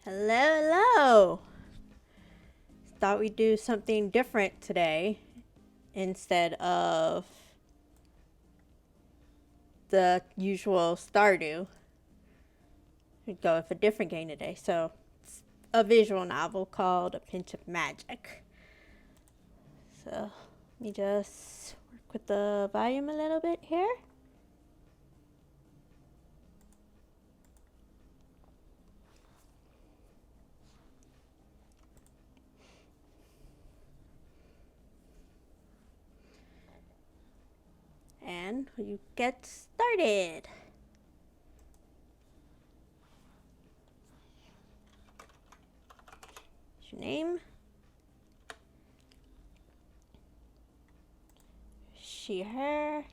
Hello, hello. Thought we'd do something different today instead of the usual Stardew. We'd go with a different game today. So, it's a visual novel called A Pinch of Magic. So, let me just work with the volume a little bit here. And you get started. What's your name? She, her.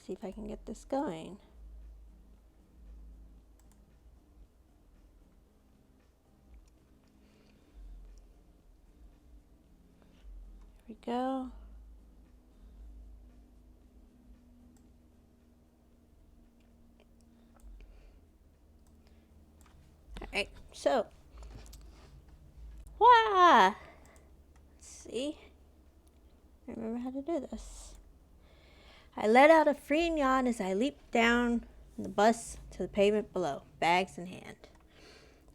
See if I can get this going. Here we go. Alright, so. Wah! Let's see. I remember how to do this. I let out a freeing yawn as I leaped down the bus to the pavement below, bags in hand.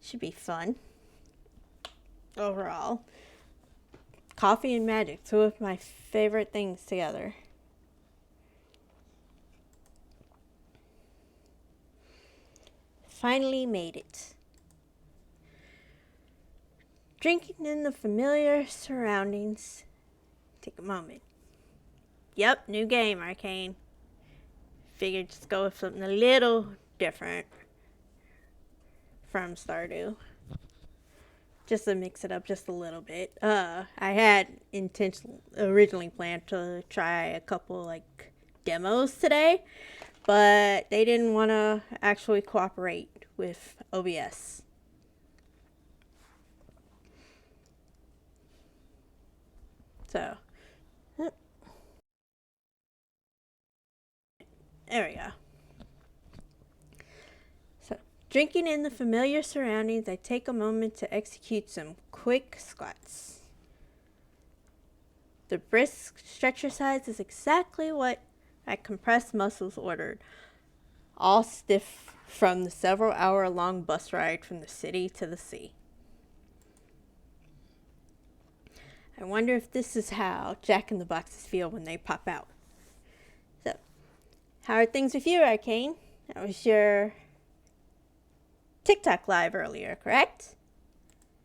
Should be fun. Overall. Coffee and magic, two of my favorite things together. Finally made it. Drinking in the familiar surroundings. Take a moment. Yep, new game, Arcane. Figured just go with something a little different from Stardew. Just to mix it up just a little bit. I had originally planned to try a couple like demos today, but they didn't want to actually cooperate with OBS. So, there we go. So, drinking in the familiar surroundings, I take a moment to execute some quick squats. The brisk stretch exercise is exactly what my compressed muscles ordered, all stiff from the several-hour-long bus ride from the city to the sea. I wonder if this is how Jack-in-the-Boxes feel when they pop out. So, how are things with you, Arcane? That was your TikTok live earlier, correct?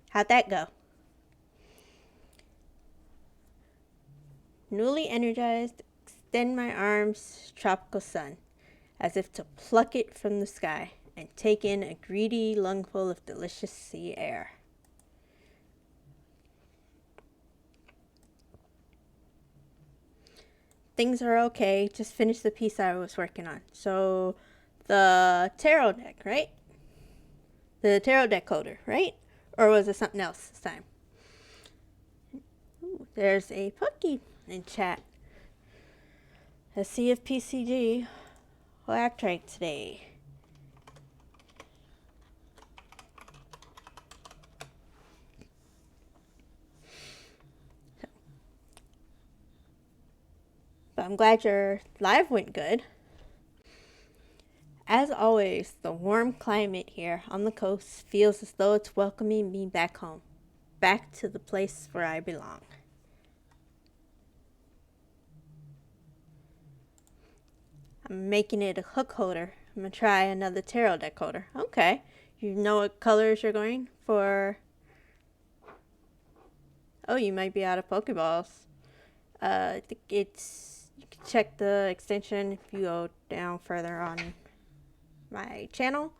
How'd that go? Newly energized, extend my arms, tropical sun, as if to pluck it from the sky and take in a greedy lungful of delicious sea air. Things are okay. Just finished the piece I was working on. So, the tarot deck, right? The tarot deck holder, right? Or was it something else this time? Ooh, there's a Pokey in chat. Let's see if PCG will act right today. But I'm glad your live went good. As always, the warm climate here on the coast feels as though it's welcoming me back home, back to the place where I belong. I'm making it a hook holder. I'm going to try another tarot deck holder. Okay. You know what colors you're going for? Oh, you might be out of Pokeballs. I think it's... You can check the extension if you go down further on my channel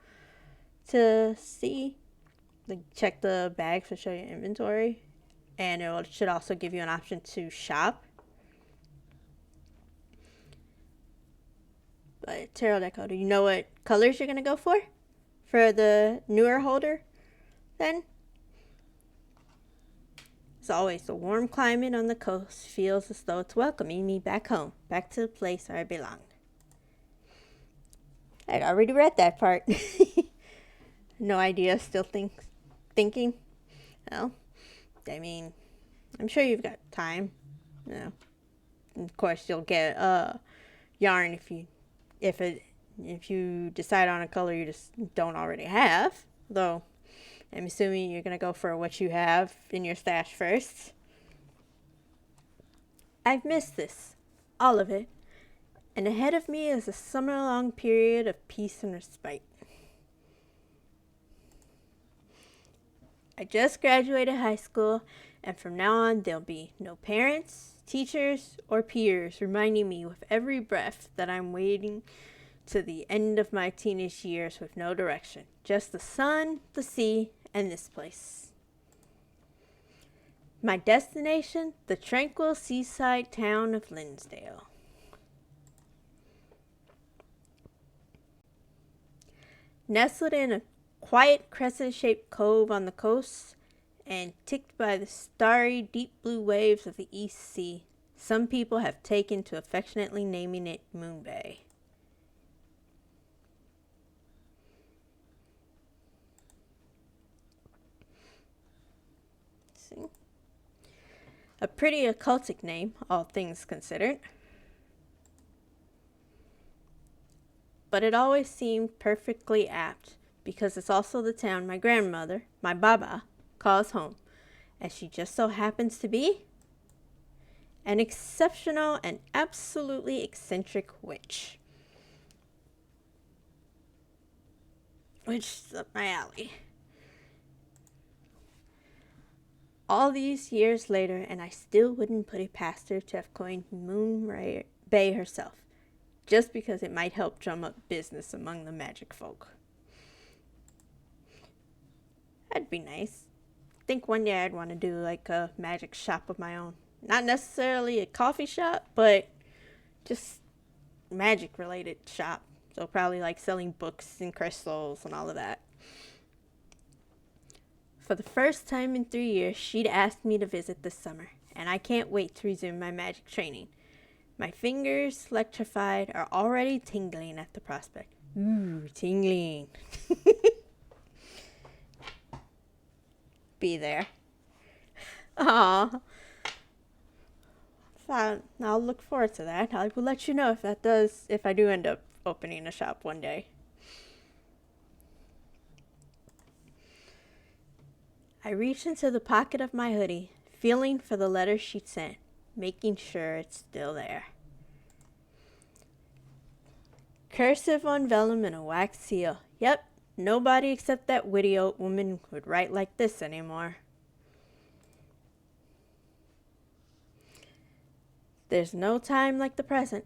to see. Check the bags to show you inventory. And it should also give you an option to shop. But tarot deck holder, you know what colors you're going to go for? For the newer holder, then? As always, the warm climate on the coast feels as though it's welcoming me back home, back to the place where I belong. I'd already read that part. No idea, still thinking. Well, I mean, I'm sure you've got time. No. Of course, you'll get yarn if you decide on a color you just don't already have. Though, I'm assuming you're gonna go for what you have in your stash first. I've missed this, all of it, and ahead of me is a summer-long period of peace and respite. I just graduated high school, and from now on there'll be no parents, teachers, or peers reminding me with every breath that I'm waiting to the end of my teenage years with no direction. Just the sun, the sea, and this place. My destination, the tranquil seaside town of Linsdale. Nestled in a quiet crescent-shaped cove on the coast, and ticked by the starry, deep blue waves of the East Sea, some people have taken to affectionately naming it Moon Bay. See? A pretty occultic name, all things considered. But it always seemed perfectly apt, because it's also the town my grandmother, my Baba, calls home, as she just so happens to be an exceptional and absolutely eccentric witch. Which is up my alley. All these years later, and I still wouldn't put it past her to have coined Moon Bay herself, just because it might help drum up business among the magic folk. That'd be nice. I think one day I'd want to do like a magic shop of my own. Not necessarily a coffee shop, but just magic related shop. So probably like selling books and crystals and all of that. For the first time in 3 years, she'd asked me to visit this summer, and I can't wait to resume my magic training. My fingers, electrified, are already tingling at the prospect. Ooh, tingling. Be there. Aw. So I'll look forward to that. I will let you know if I do end up opening a shop one day. I reach into the pocket of my hoodie, feeling for the letter she'd sent, making sure it's still there. Cursive on vellum and a wax seal. Yep, nobody except that witty old woman would write like this anymore. There's no time like the present.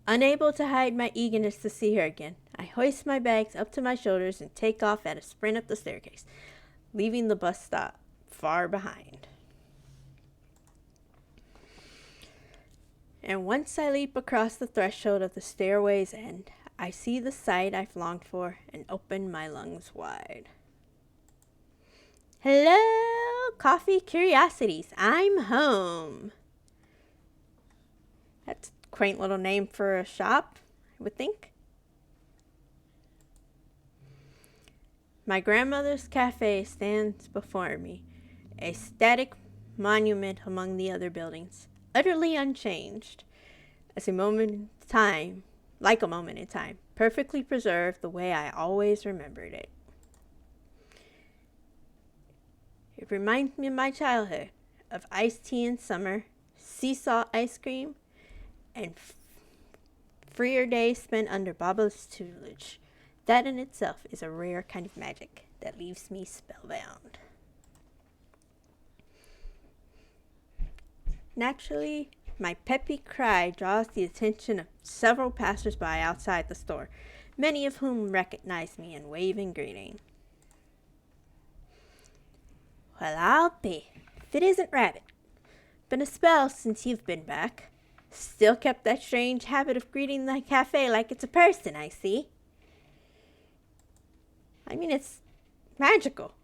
Unable to hide my eagerness to see her again, I hoist my bags up to my shoulders and take off at a sprint up the staircase, leaving the bus stop far behind. And once I leap across the threshold of the stairway's end, I see the sight I've longed for and open my lungs wide. Hello, coffee curiosities. I'm home. That's a quaint little name for a shop, I would think. My grandmother's cafe stands before me, a static monument among the other buildings, utterly unchanged, as a moment in time, like a moment in time, perfectly preserved the way I always remembered it. It reminds me of my childhood, of iced tea in summer, sea salt ice cream, and freer days spent under Baba's tutelage. That in itself is a rare kind of magic that leaves me spellbound. Naturally, my peppy cry draws the attention of several passers-by outside the store, many of whom recognize me and wave in greeting. Well, I'll be, if it isn't Rabbit. Been a spell since you've been back. Still kept that strange habit of greeting the cafe like it's a person, I see. I mean, it's magical.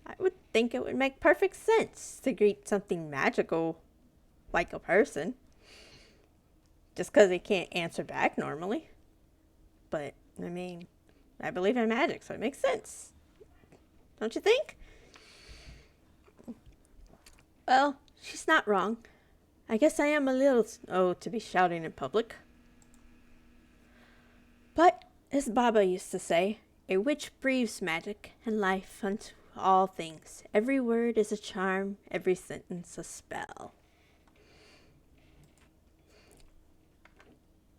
I would think it would make perfect sense to greet something magical like a person. Just because they can't answer back normally. But I mean, I believe in magic, so it makes sense. Don't you think? Well, she's not wrong. I guess I am a little to be shouting in public. But, as Baba used to say, a witch breathes magic and life unto all things. Every word is a charm, every sentence a spell.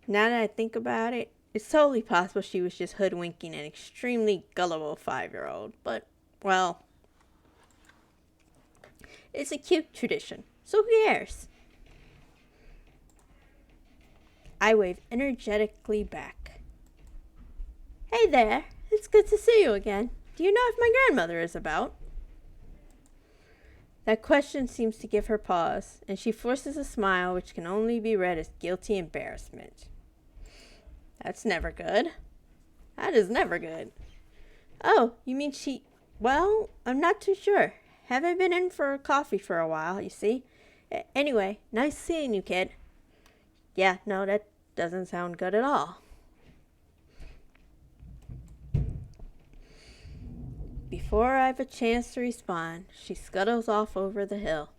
Now that I think about it, it's totally possible she was just hoodwinking an extremely gullible 5-year-old. But, well, it's a cute tradition, so who cares? I wave energetically back. Hey there, it's good to see you again. Do you know if my grandmother is about? That question seems to give her pause, and she forces a smile which can only be read as guilty embarrassment. That's never good. That is never good. Oh, you mean she... Well, I'm not too sure. Haven't been in for coffee for a while, you see. Anyway, nice seeing you, kid. Yeah, no, that doesn't sound good at all. Before I have a chance to respond, she scuttles off over the hill,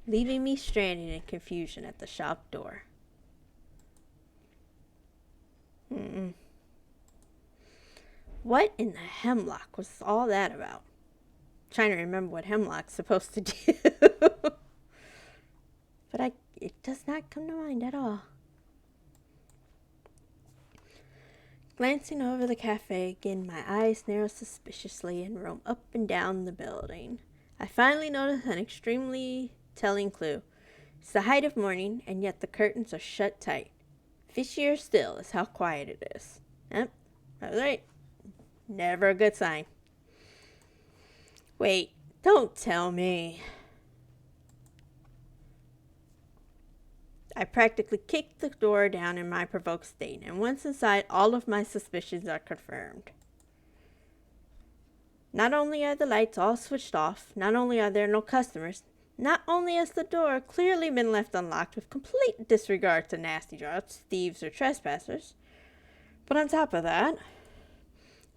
leaving me stranded in confusion at the shop door. What in the hemlock was all that about? I'm trying to remember what hemlock's supposed to do. But it does not come to mind at all. Glancing over the cafe again, my eyes narrow suspiciously and roam up and down the building. I finally notice an extremely telling clue. It's the height of morning, and yet the curtains are shut tight. Fishier still is how quiet it is. Yep, I was right. Never a good sign. Wait, don't tell me. I practically kicked the door down in my provoked state, and once inside, all of my suspicions are confirmed. Not only are the lights all switched off, not only are there no customers, not only has the door clearly been left unlocked with complete disregard to nasty draughts, thieves, or trespassers, but on top of that,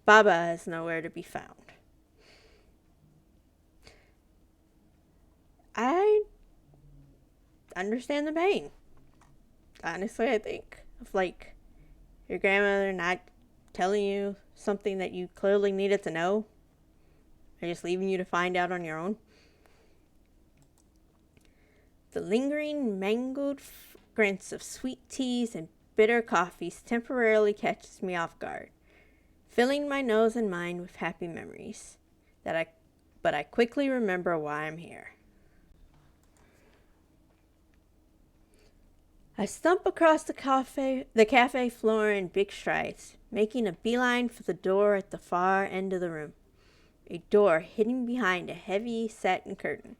Baba is nowhere to be found. I understand the pain. Honestly, I think of your grandmother not telling you something that you clearly needed to know, or just leaving you to find out on your own. The lingering mangoed fragrance of sweet teas and bitter coffees temporarily catches me off guard, filling my nose and mind with happy memories. But I quickly remember why I'm here. I stump across the cafe floor in big strides, making a beeline for the door at the far end of the room. A door hidden behind a heavy satin curtain,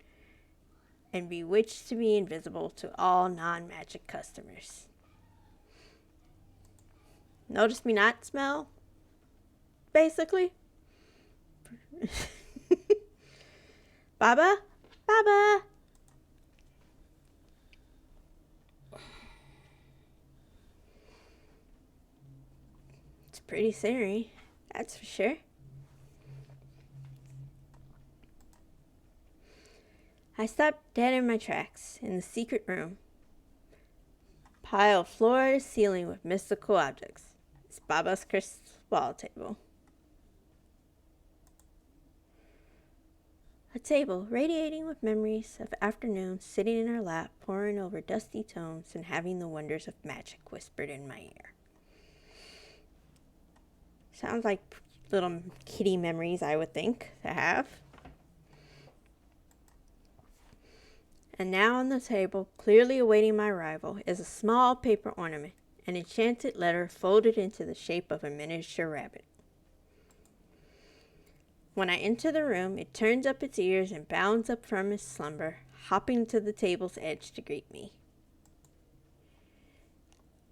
and bewitched to be invisible to all non-magic customers. Notice me not smell? Basically. Baba? Baba! It's pretty scenery, that's for sure. I stopped dead in my tracks in the secret room, piled floor to ceiling with mystical objects. It's Baba's crystal table. A table radiating with memories of afternoons sitting in her lap, poring over dusty tomes and having the wonders of magic whispered in my ear. Sounds like little kitty memories, I would think, to have. And now on the table, clearly awaiting my arrival, is a small paper ornament, an enchanted letter folded into the shape of a miniature rabbit. When I enter the room, it turns up its ears and bounds up from its slumber, hopping to the table's edge to greet me.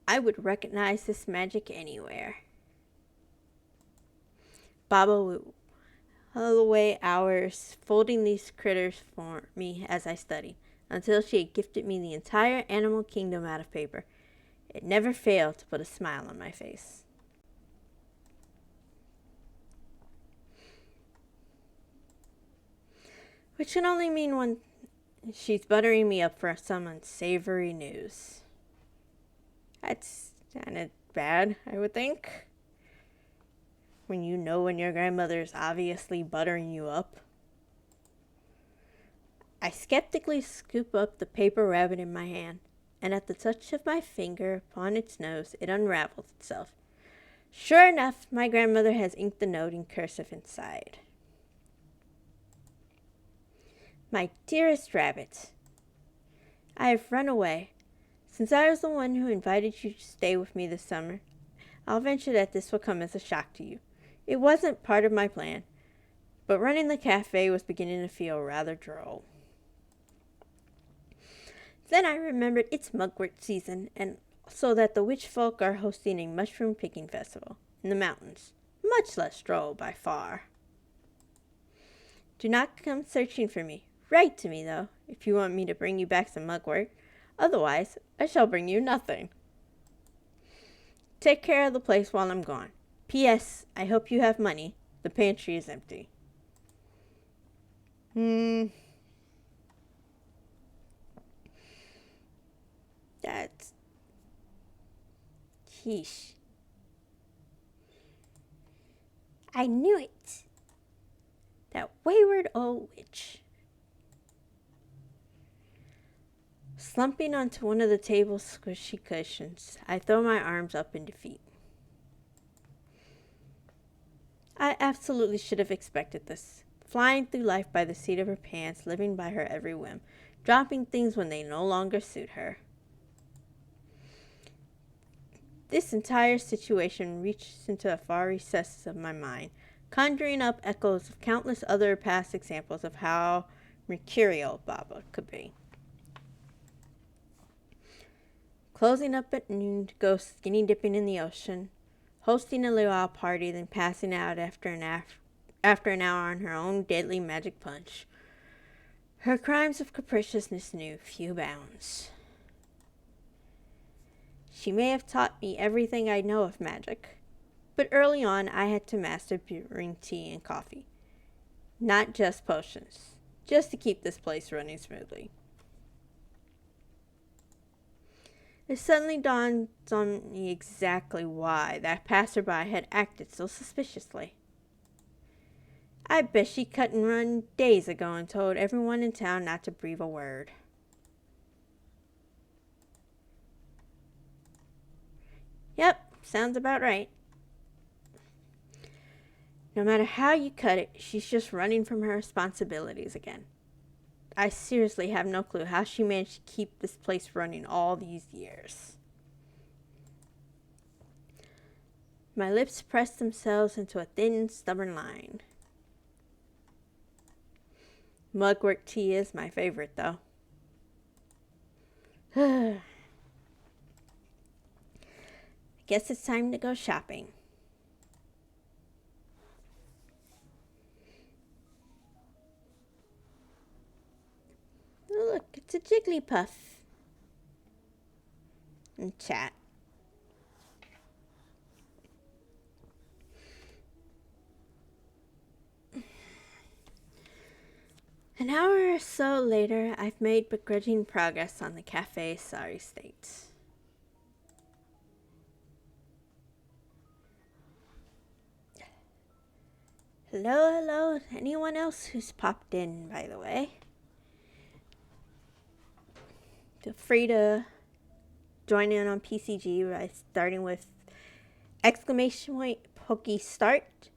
I would recognize this magic anywhere. Baba would while away hours folding these critters for me as I studied, until she had gifted me the entire animal kingdom out of paper. It never failed to put a smile on my face. which can only mean one. She's buttering me up for some unsavory news. That's kind of bad, I would think. When you know when your grandmother is obviously buttering you up. I skeptically scoop up the paper rabbit in my hand, and at the touch of my finger upon its nose, it unravels itself. Sure enough, my grandmother has inked the note in cursive inside. My dearest rabbit, I have run away. Since I was the one who invited you to stay with me this summer, I'll venture that this will come as a shock to you. It wasn't part of my plan, but running the cafe was beginning to feel rather droll. Then I remembered it's mugwort season, and so that the witch folk are hosting a mushroom picking festival in the mountains. Much less droll by far. Do not come searching for me. Write to me, though, if you want me to bring you back some mugwort. Otherwise, I shall bring you nothing. Take care of the place while I'm gone. P.S. I hope you have money. The pantry is empty. That's... Sheesh. I knew it. That wayward old witch. Slumping onto one of the table's squishy cushions, I throw my arms up in defeat. I absolutely should have expected this. Flying through life by the seat of her pants, living by her every whim, dropping things when they no longer suit her. This entire situation reaches into the far recesses of my mind, conjuring up echoes of countless other past examples of how mercurial Baba could be. Closing up at noon to go skinny dipping in the ocean, hosting a luau party, then passing out after an hour on her own deadly magic punch. Her crimes of capriciousness knew few bounds. She may have taught me everything I know of magic, but early on I had to master brewing tea and coffee. Not just potions, just to keep this place running smoothly. It suddenly dawned on me exactly why that passerby had acted so suspiciously. I bet she cut and run days ago and told everyone in town not to breathe a word. Yep, sounds about right. No matter how you cut it, she's just running from her responsibilities again. I seriously have no clue how she managed to keep this place running all these years. My lips pressed themselves into a thin, stubborn line. Mugwort tea is my favorite, though. I guess it's time to go shopping. Oh, look, it's a Jigglypuff. And chat. An hour or so later, I've made begrudging progress on the cafe's sorry state. Hello, anyone else who's popped in, by the way? Feel free to join in on PCG by starting with exclamation point Poke Start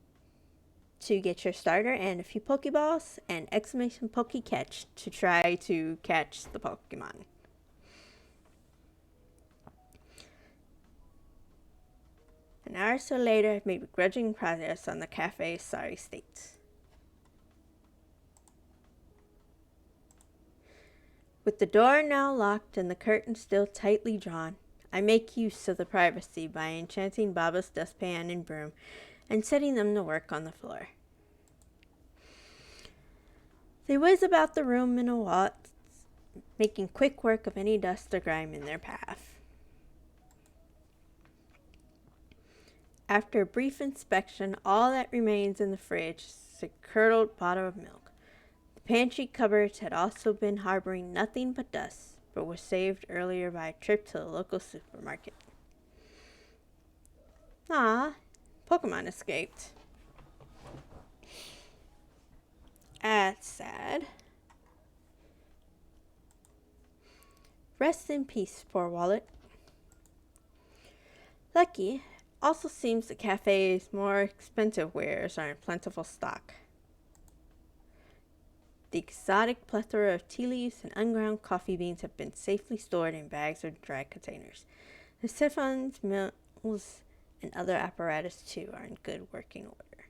to get your starter and a few Pokeballs, and exclamation Poke Catch to try to catch the Pokemon. An hour or so later, I've made begrudging progress on the cafe's sorry state. With the door now locked and the curtain still tightly drawn, I make use of the privacy by enchanting Baba's dustpan and broom and setting them to work on the floor. They whiz about the room in a waltz, making quick work of any dust or grime in their path. After a brief inspection, all that remains in the fridge is a curdled bottle of milk. The The pantry cupboards had also been harboring nothing but dust, but were saved earlier by a trip to the local supermarket. Ah, Pokemon escaped. That's sad. Rest in peace, poor wallet. Lucky, also seems the cafe's more expensive wares are in plentiful stock. The exotic plethora of tea leaves and unground coffee beans have been safely stored in bags or dry containers. The siphons, mills, and other apparatus too are in good working order.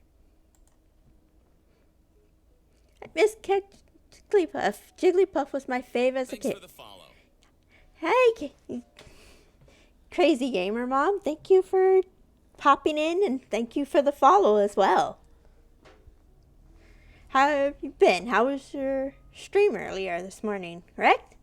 I miss Jigglypuff. Jigglypuff was my fave as a kid. Thanks for the follow. Hey, Crazy Gamer Mom. Thank you for popping in, and thank you for the follow as well. How have you been? How was your stream earlier this morning, correct?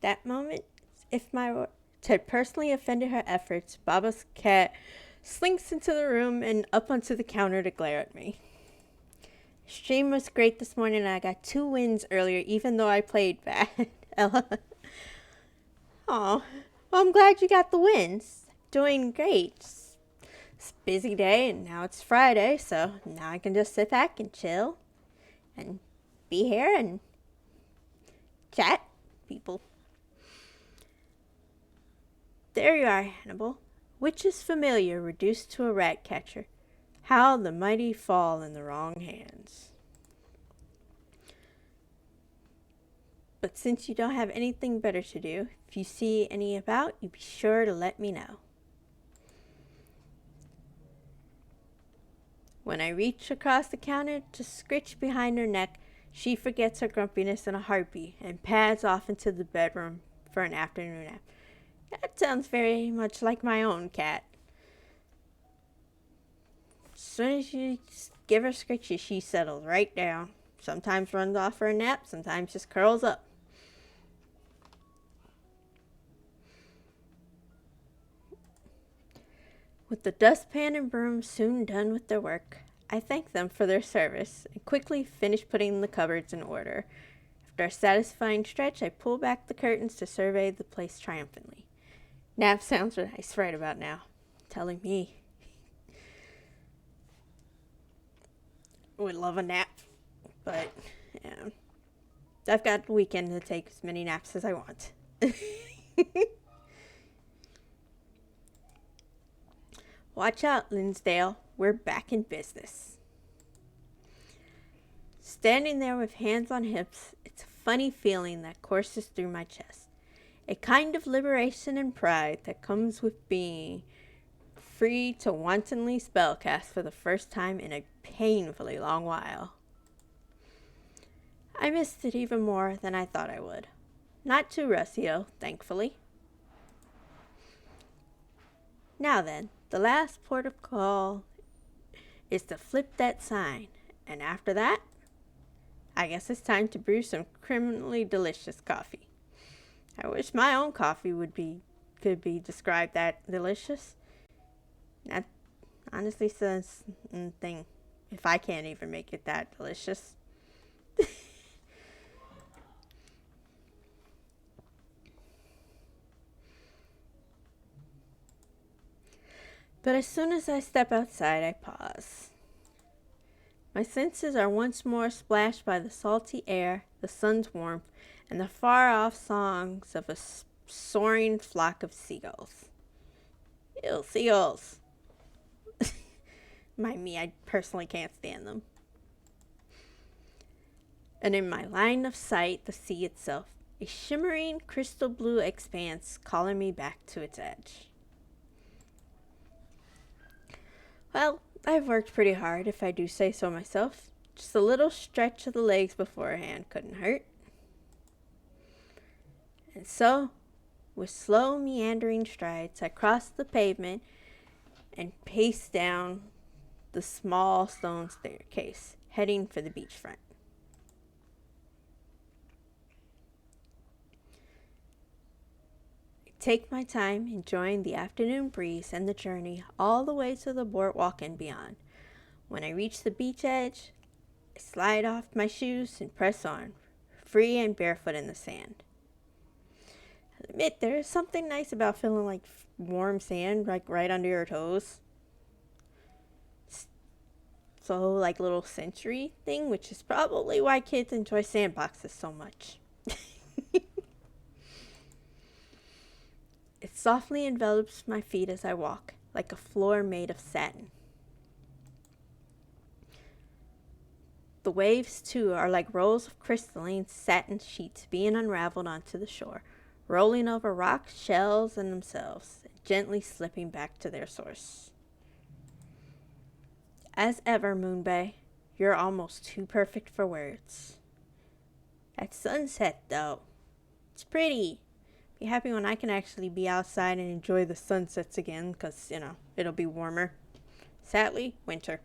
That moment, if my words had personally offended her efforts, Baba's cat slinks into the room and up onto the counter to glare at me. Stream was great this morning and I got 2 wins earlier even though I played bad. Ella. Aw, well, I'm glad you got the wins. Doing great. It's a busy day and now it's Friday, so now I can just sit back and chill and be here and chat people. There you are, Hannibal. Witch's familiar reduced to a rat catcher. How the mighty fall in the wrong hands. But since you don't have anything better to do, if you see any about, you be sure to let me know. When I reach across the counter to scritch behind her neck, she forgets her grumpiness in a heartbeat and pads off into the bedroom for an afternoon nap. That sounds very much like my own cat. As soon as you give her scritches, she settles right down. Sometimes runs off for a nap, sometimes just curls up. With the dustpan and broom soon done with their work, I thank them for their service and quickly finish putting the cupboards in order. After a satisfying stretch, I pull back the curtains to survey the place triumphantly. Nap sounds nice right about now. Telling me. Would love a nap. But, yeah. I've got the weekend to take as many naps as I want. Watch out, Linsdale. We're back in business. Standing there with hands on hips, it's a funny feeling that courses through my chest. A kind of liberation and pride that comes with being free to wantonly spellcast for the first time in a painfully long while. I missed it even more than I thought I would. Not too rusty, though, thankfully. Now then, the last port of call is to flip that sign, and after that, I guess it's time to brew some criminally delicious coffee. I wish my own coffee could be described that delicious. That honestly says thing if I can't even make it that delicious. But as soon as I step outside, I pause. My senses are once more splashed by the salty air, the sun's warmth, and the far-off songs of a soaring flock of seagulls. Ew, seagulls. Mind me, I personally can't stand them. And in my line of sight, the sea itself, a shimmering crystal blue expanse calling me back to its edge. Well, I've worked pretty hard, if I do say so myself. Just a little stretch of the legs beforehand couldn't hurt. And so, with slow meandering strides, I crossed the pavement and paced down the small stone staircase, heading for the beachfront. I take my time enjoying the afternoon breeze and the journey all the way to the boardwalk and beyond. When I reach the beach edge, I slide off my shoes and press on, free and barefoot in the sand. I admit, there is something nice about feeling like warm sand like right under your toes. So like little sensory thing, which is probably why kids enjoy sandboxes so much. It softly envelops my feet as I walk, like a floor made of satin. The waves, too, are like rolls of crystalline satin sheets being unraveled onto the shore, rolling over rocks, shells, and themselves, gently slipping back to their source. As ever, Moonbay, you're almost too perfect for words. At sunset, though, it's pretty. Be happy when I can actually be outside and enjoy the sunsets again, because, it'll be warmer. Sadly, winter.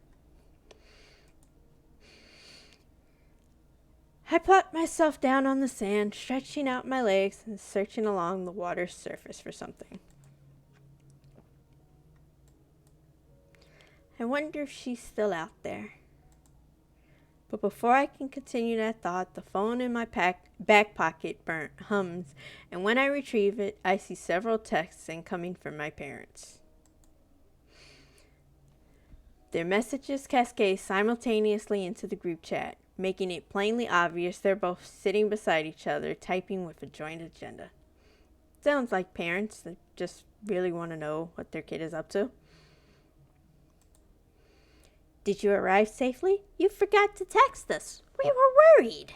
I plop myself down on the sand, stretching out my legs and searching along the water's surface for something. I wonder if she's still out there. But before I can continue that thought, the phone in my back pocket hums, and when I retrieve it, I see several texts incoming from my parents. Their messages cascade simultaneously into the group chat, making it plainly obvious they're both sitting beside each other, typing with a joint agenda. Sounds like parents that just really want to know what their kid is up to. Did you arrive safely? You forgot to text us. We were worried.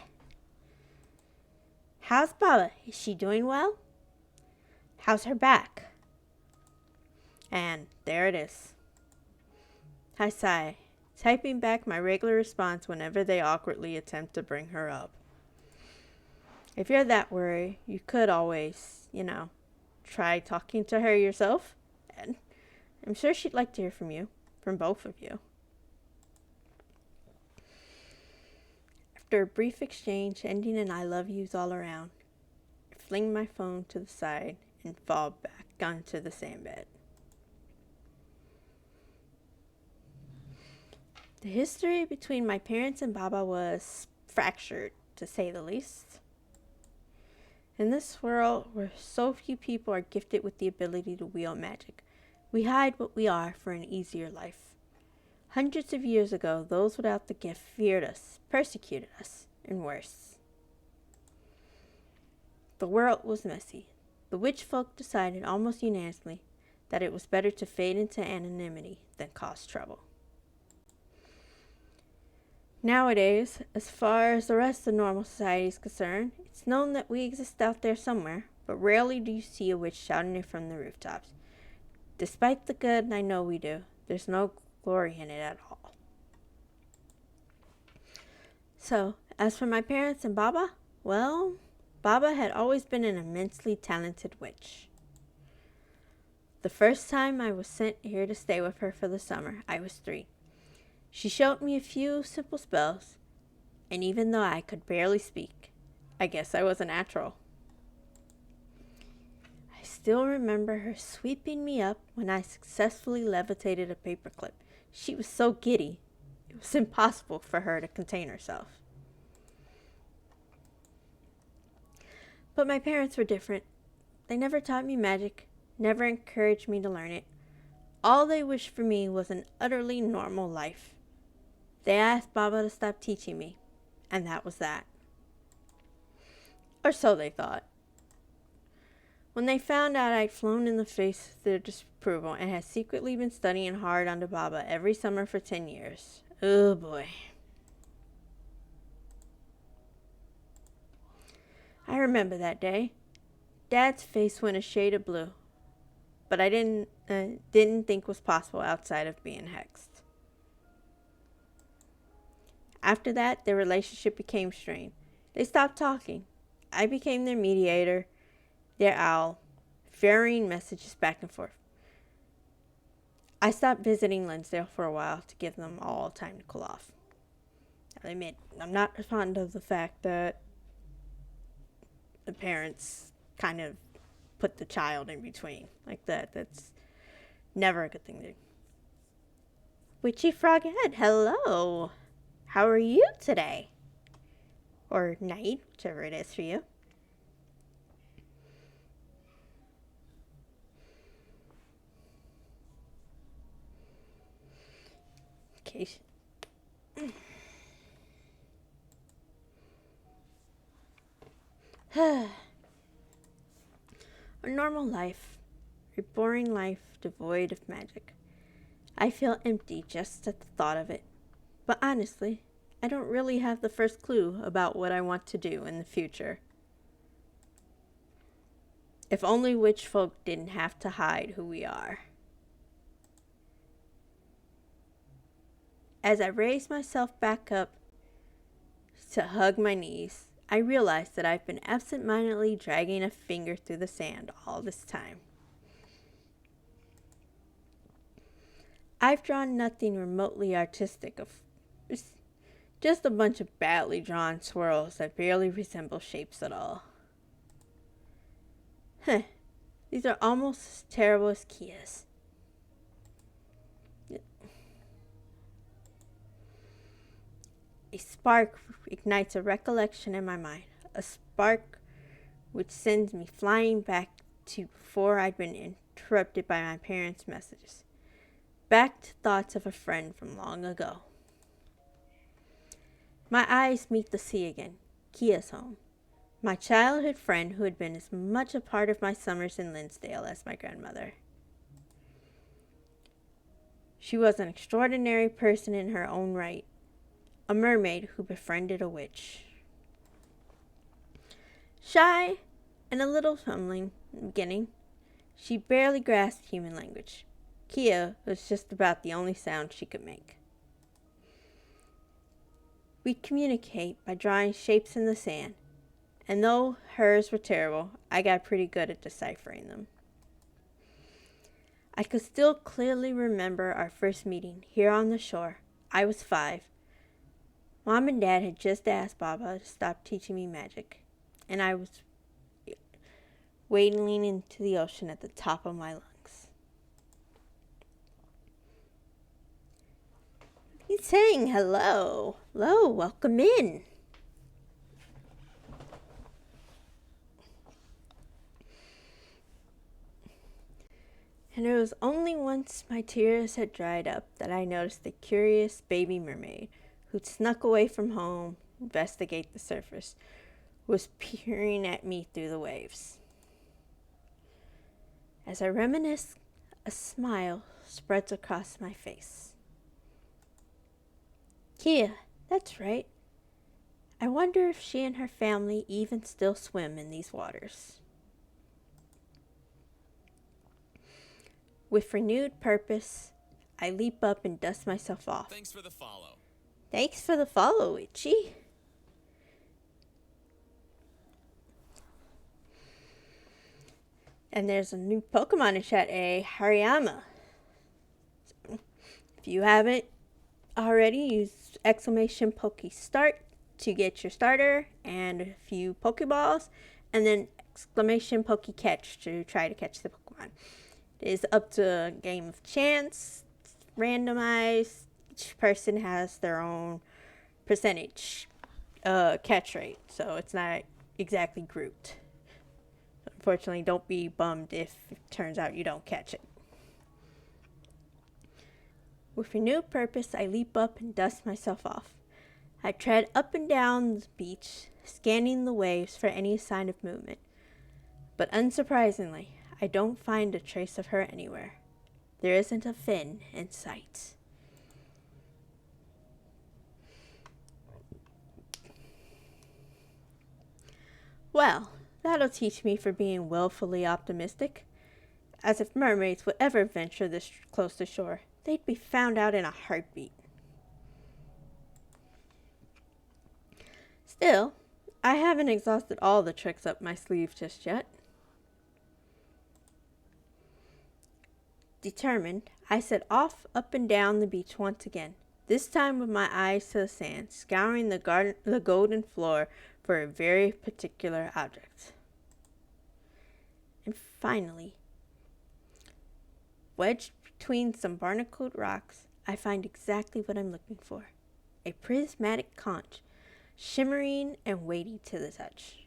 How's Baba? Is she doing well? How's her back? And there it is. I sigh, typing back my regular response whenever they awkwardly attempt to bring her up. If you're that worried, you could always, try talking to her yourself. And I'm sure she'd like to hear from you, from both of you. After a brief exchange ending in I love yous all around, I fling my phone to the side and fall back onto the sandbed. The history between my parents and Baba was fractured, to say the least. In this world where so few people are gifted with the ability to wield magic, we hide what we are for an easier life. Hundreds of years ago, those without the gift feared us, persecuted us, and worse. The world was messy. The witch folk decided almost unanimously that it was better to fade into anonymity than cause trouble. Nowadays, as far as the rest of normal society is concerned, it's known that we exist out there somewhere, but rarely do you see a witch shouting it from the rooftops. Despite the good I know we do, there's no glory in it at all. So, as for my parents and Baba, well, Baba had always been an immensely talented witch. The first time I was sent here to stay with her for the summer, I was 3. She showed me a few simple spells, and even though I could barely speak, I guess I was a natural. I still remember her sweeping me up when I successfully levitated a paperclip. She was so giddy, it was impossible for her to contain herself. But my parents were different. They never taught me magic, never encouraged me to learn it. All they wished for me was an utterly normal life. They asked Baba to stop teaching me, and that was that. Or so they thought. When they found out I'd flown in the face of their disapproval and had secretly been studying hard under Baba every summer for 10 years. Oh boy. I remember that day. Dad's face went a shade of blue, but I didn't think was possible outside of being hexed. After that, their relationship became strained. They stopped talking. I became their mediator, their owl, ferrying messages back and forth. I stopped visiting Linsdale for a while to give them all time to cool off. I admit, I'm not fond of the fact that the parents kind of put the child in between like that. That's never a good thing to do. Witchy Froghead, hello. How are you today? Or night, whichever it is for you. Okay. A normal life. A boring life devoid of magic. I feel empty just at the thought of it. But honestly, I don't really have the first clue about what I want to do in the future. If only witch folk didn't have to hide who we are. As I raise myself back up to hug my knees, I realize that I've been absent-mindedly dragging a finger through the sand all this time. I've drawn nothing remotely artistic, just a bunch of badly drawn swirls that barely resemble shapes at all. These are almost as terrible as Kia's. A spark ignites a recollection in my mind, a spark which sends me flying back to before I'd been interrupted by my parents' messages, back to thoughts of a friend from long ago. My eyes meet the sea again, Kia's home, my childhood friend who had been as much a part of my summers in Linsdale as my grandmother. She was an extraordinary person in her own right, a mermaid who befriended a witch. Shy and a little fumbling in the beginning, she barely grasped human language. Kia was just about the only sound she could make. We'd communicate by drawing shapes in the sand, and though hers were terrible, I got pretty good at deciphering them. I could still clearly remember our first meeting here on the shore. I was 5. Mom and Dad had just asked Baba to stop teaching me magic, and I was wading into the ocean at the top of my lungs. He's saying hello. Hello, welcome in. And it was only once my tears had dried up that I noticed the curious baby mermaid who'd snuck away from home, investigate the surface, was peering at me through the waves. As I reminisce, a smile spreads across my face. Kia, that's right. I wonder if she and her family even still swim in these waters. With renewed purpose, I leap up and dust myself off. Thanks for the follow. Thanks for the follow, Itchy. And there's a new Pokemon in chat, a Hariyama. So, if you haven't already, use exclamation Pokestart to get your starter and a few Pokeballs, and then exclamation Pokecatch to try to catch the Pokemon. It is up to a game of chance, randomized. Each person has their own percentage catch rate, so it's not exactly grouped. Unfortunately, don't be bummed if it turns out you don't catch it. With renewed purpose, I leap up and dust myself off. I tread up and down the beach, scanning the waves for any sign of movement. But unsurprisingly, I don't find a trace of her anywhere. There isn't a fin in sight. Well, that'll teach me for being willfully optimistic. As if mermaids would ever venture this close to shore, they'd be found out in a heartbeat. Still, I haven't exhausted all the tricks up my sleeve just yet. Determined, I set off up and down the beach once again, this time with my eyes to the sand, scouring the golden floor for a very particular object. And finally, wedged between some barnacled rocks, I find exactly what I'm looking for. A prismatic conch, shimmering and weighty to the touch.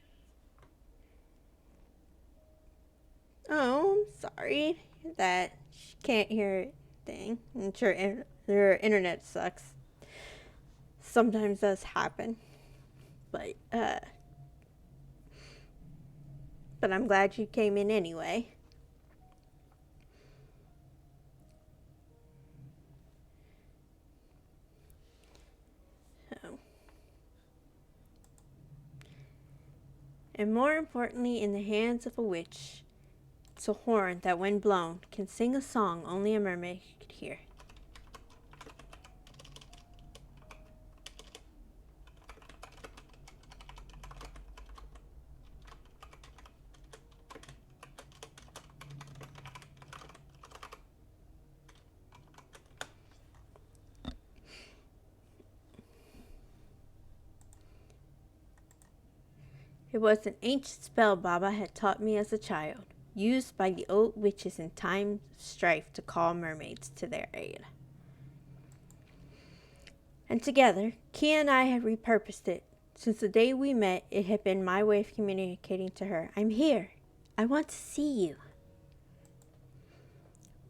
Oh, I'm sorry that she can't hear a thing. I'm sure their internet sucks. Sometimes does happen. But I'm glad you came in anyway. Oh. And more importantly, in the hands of a witch, it's a horn that, when blown, can sing a song only a mermaid could hear. It was an ancient spell Baba had taught me as a child, used by the old witches in times of strife to call mermaids to their aid. And together, Kia and I had repurposed it. Since the day we met, it had been my way of communicating to her, "I'm here. I want to see you."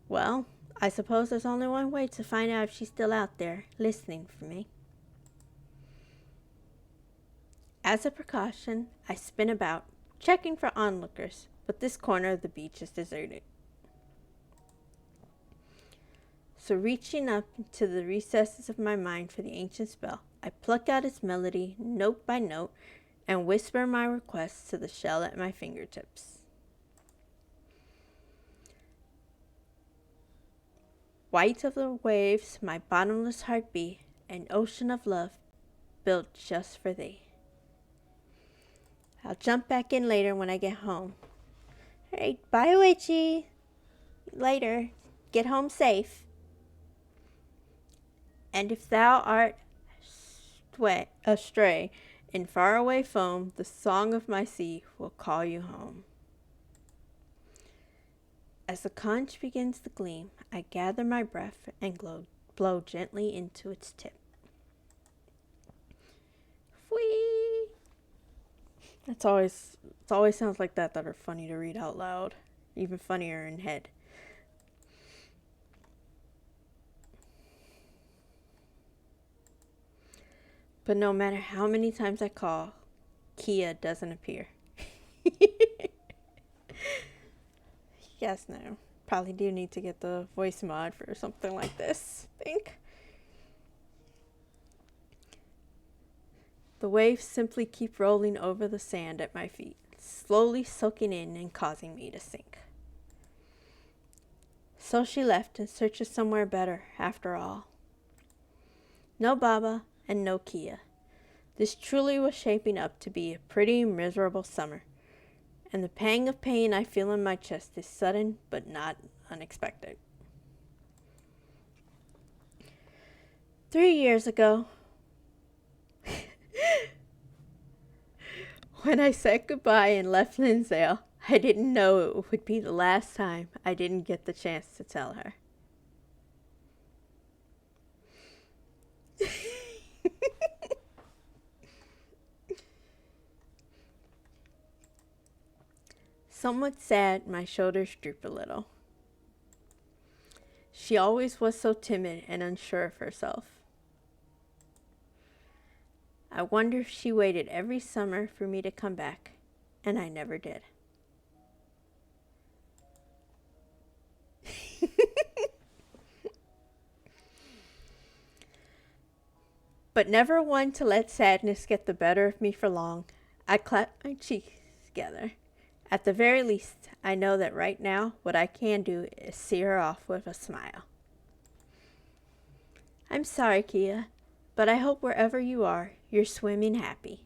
Well, I suppose there's only one way to find out if she's still out there, listening for me. As a precaution, I spin about, checking for onlookers, but this corner of the beach is deserted. So reaching up into the recesses of my mind for the ancient spell, I pluck out its melody, note by note, and whisper my request to the shell at my fingertips. White of the waves, my bottomless heart be, an ocean of love built just for thee. I'll jump back in later when I get home. Alright, bye, witchy. Later. Get home safe. And if thou art astray in faraway foam, the song of my sea will call you home. As the conch begins to gleam, I gather my breath and blow gently into its tip. Whee! It always sounds like that are funny to read out loud. Even funnier in head. But no matter how many times I call, Kia doesn't appear. Yes, no. Probably do need to get the voice mod for something like this, I think. The waves simply keep rolling over the sand at my feet, slowly soaking in and causing me to sink. So she left in search of somewhere better, after all. No Baba and no Kia. This truly was shaping up to be a pretty miserable summer, and the pang of pain I feel in my chest is sudden but not unexpected. 3 years ago, when I said goodbye and left Lindsay, I didn't know it would be the last time I didn't get the chance to tell her. Somewhat sad, my shoulders droop a little. She always was so timid and unsure of herself. I wonder if she waited every summer for me to come back, and I never did. But never one to let sadness get the better of me for long, I clapped my cheeks together. At the very least, I know that right now what I can do is see her off with a smile. I'm sorry, Kia, but I hope wherever you are, you're swimming happy.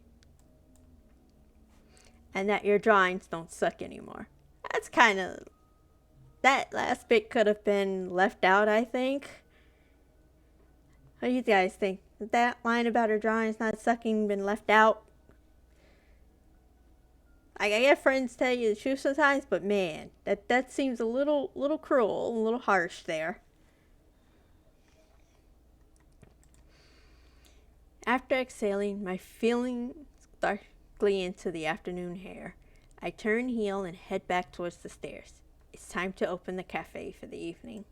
And that your drawings don't suck anymore. That last bit could have been left out, I think. What do you guys think? Has that line about her drawings not sucking been left out? Like, I get friends tell you the truth sometimes, but man, that seems a little cruel, a little harsh there. After exhaling my feelings darkly into the afternoon air, I turn heel and head back towards the stairs. It's time to open the cafe for the evening.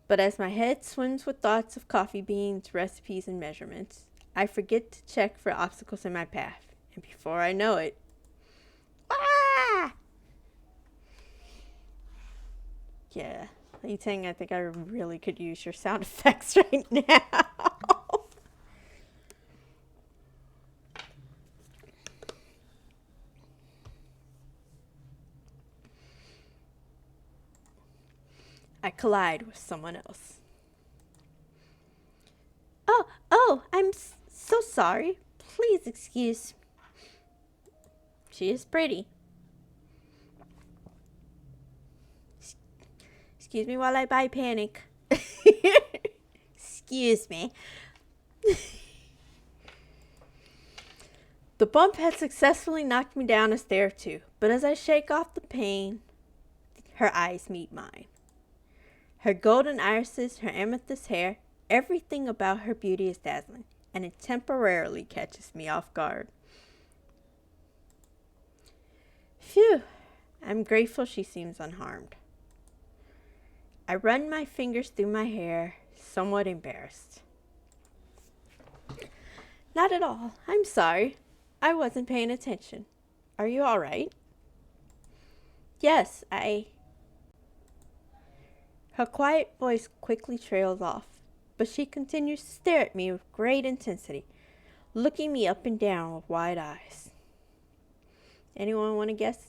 But as my head swims with thoughts of coffee beans, recipes, and measurements, I forget to check for obstacles in my path. And before I know it, ah! Yeah, Lee Tang, I think I really could use your sound effects right now. I collide with someone else. Oh, I'm so sorry. Please excuse. She is pretty. Excuse me while I buy panic. Excuse me. The bump had successfully knocked me down a stair or two, but as I shake off the pain, her eyes meet mine. Her golden irises, her amethyst hair, everything about her beauty is dazzling, and it temporarily catches me off guard. Phew, I'm grateful she seems unharmed. I run my fingers through my hair, somewhat embarrassed. Not at all. I'm sorry. I wasn't paying attention. Are you all right? Yes, Her quiet voice quickly trails off, but she continues to stare at me with great intensity, looking me up and down with wide eyes. Anyone want to guess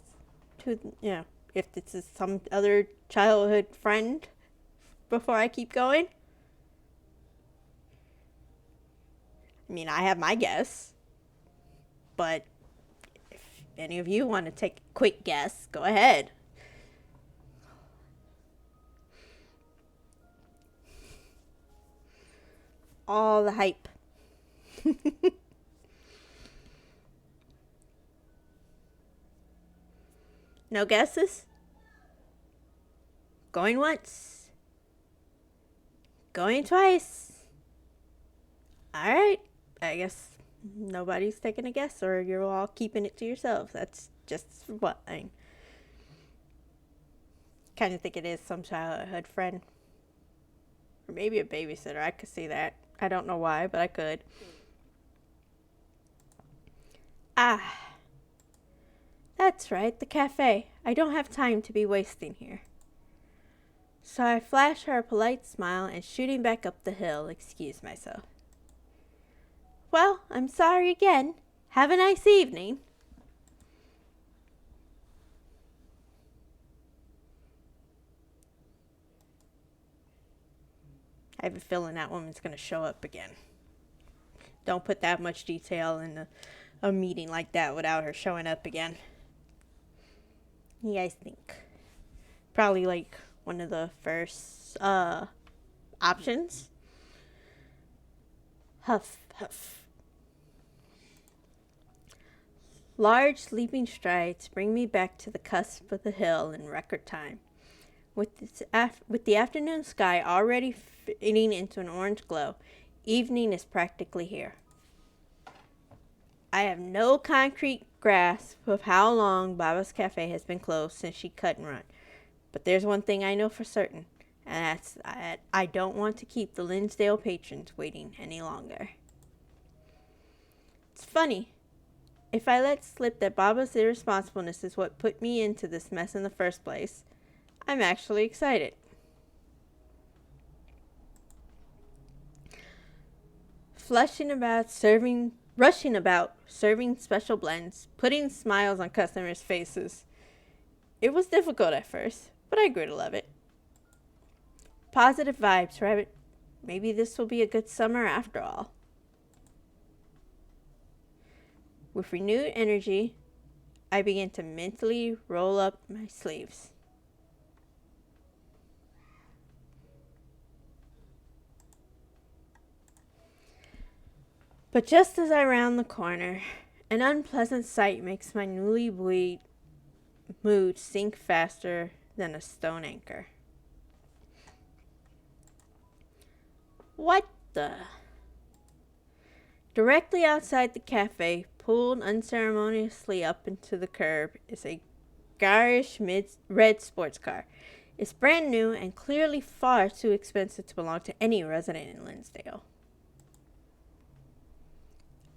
if this is some other childhood friend before I keep going? I mean, I have my guess, but if any of you want to take a quick guess, go ahead. All the hype. No guesses? Going once. Going twice. Alright. I guess nobody's taking a guess, or you're all keeping it to yourselves. That's just what I kind of think it is some childhood friend. Or maybe a babysitter. I could see that. I don't know why, but I could. Ah. That's right, the cafe. I don't have time to be wasting here. So I flash her a polite smile and shooting back up the hill, excuse myself. Well, I'm sorry again. Have a nice evening. I have a feeling that woman's going to show up again. Don't put that much detail in a meeting like that without her showing up again. You guys think? Probably like one of the first options. Huff, huff. Large leaping strides bring me back to the cusp of the hill in record time. With the afternoon sky already fading into an orange glow, evening is practically here. I have no concrete grasp of how long Baba's Cafe has been closed since she cut and run. But there's one thing I know for certain, and that's that I don't want to keep the Linsdale patrons waiting any longer. It's funny. If I let slip that Baba's irresponsibleness is what put me into this mess in the first place, I'm actually excited. Rushing about, serving special blends, putting smiles on customers' faces. It was difficult at first, but I grew to love it. Positive vibes, Rabbit. Maybe this will be a good summer after all. With renewed energy, I began to mentally roll up my sleeves. But just as I round the corner, an unpleasant sight makes my newly buoyed mood sink faster than a stone anchor. What the? Directly outside the cafe, pulled unceremoniously up into the curb, is a garish red sports car. It's brand new and clearly far too expensive to belong to any resident in Linsdale.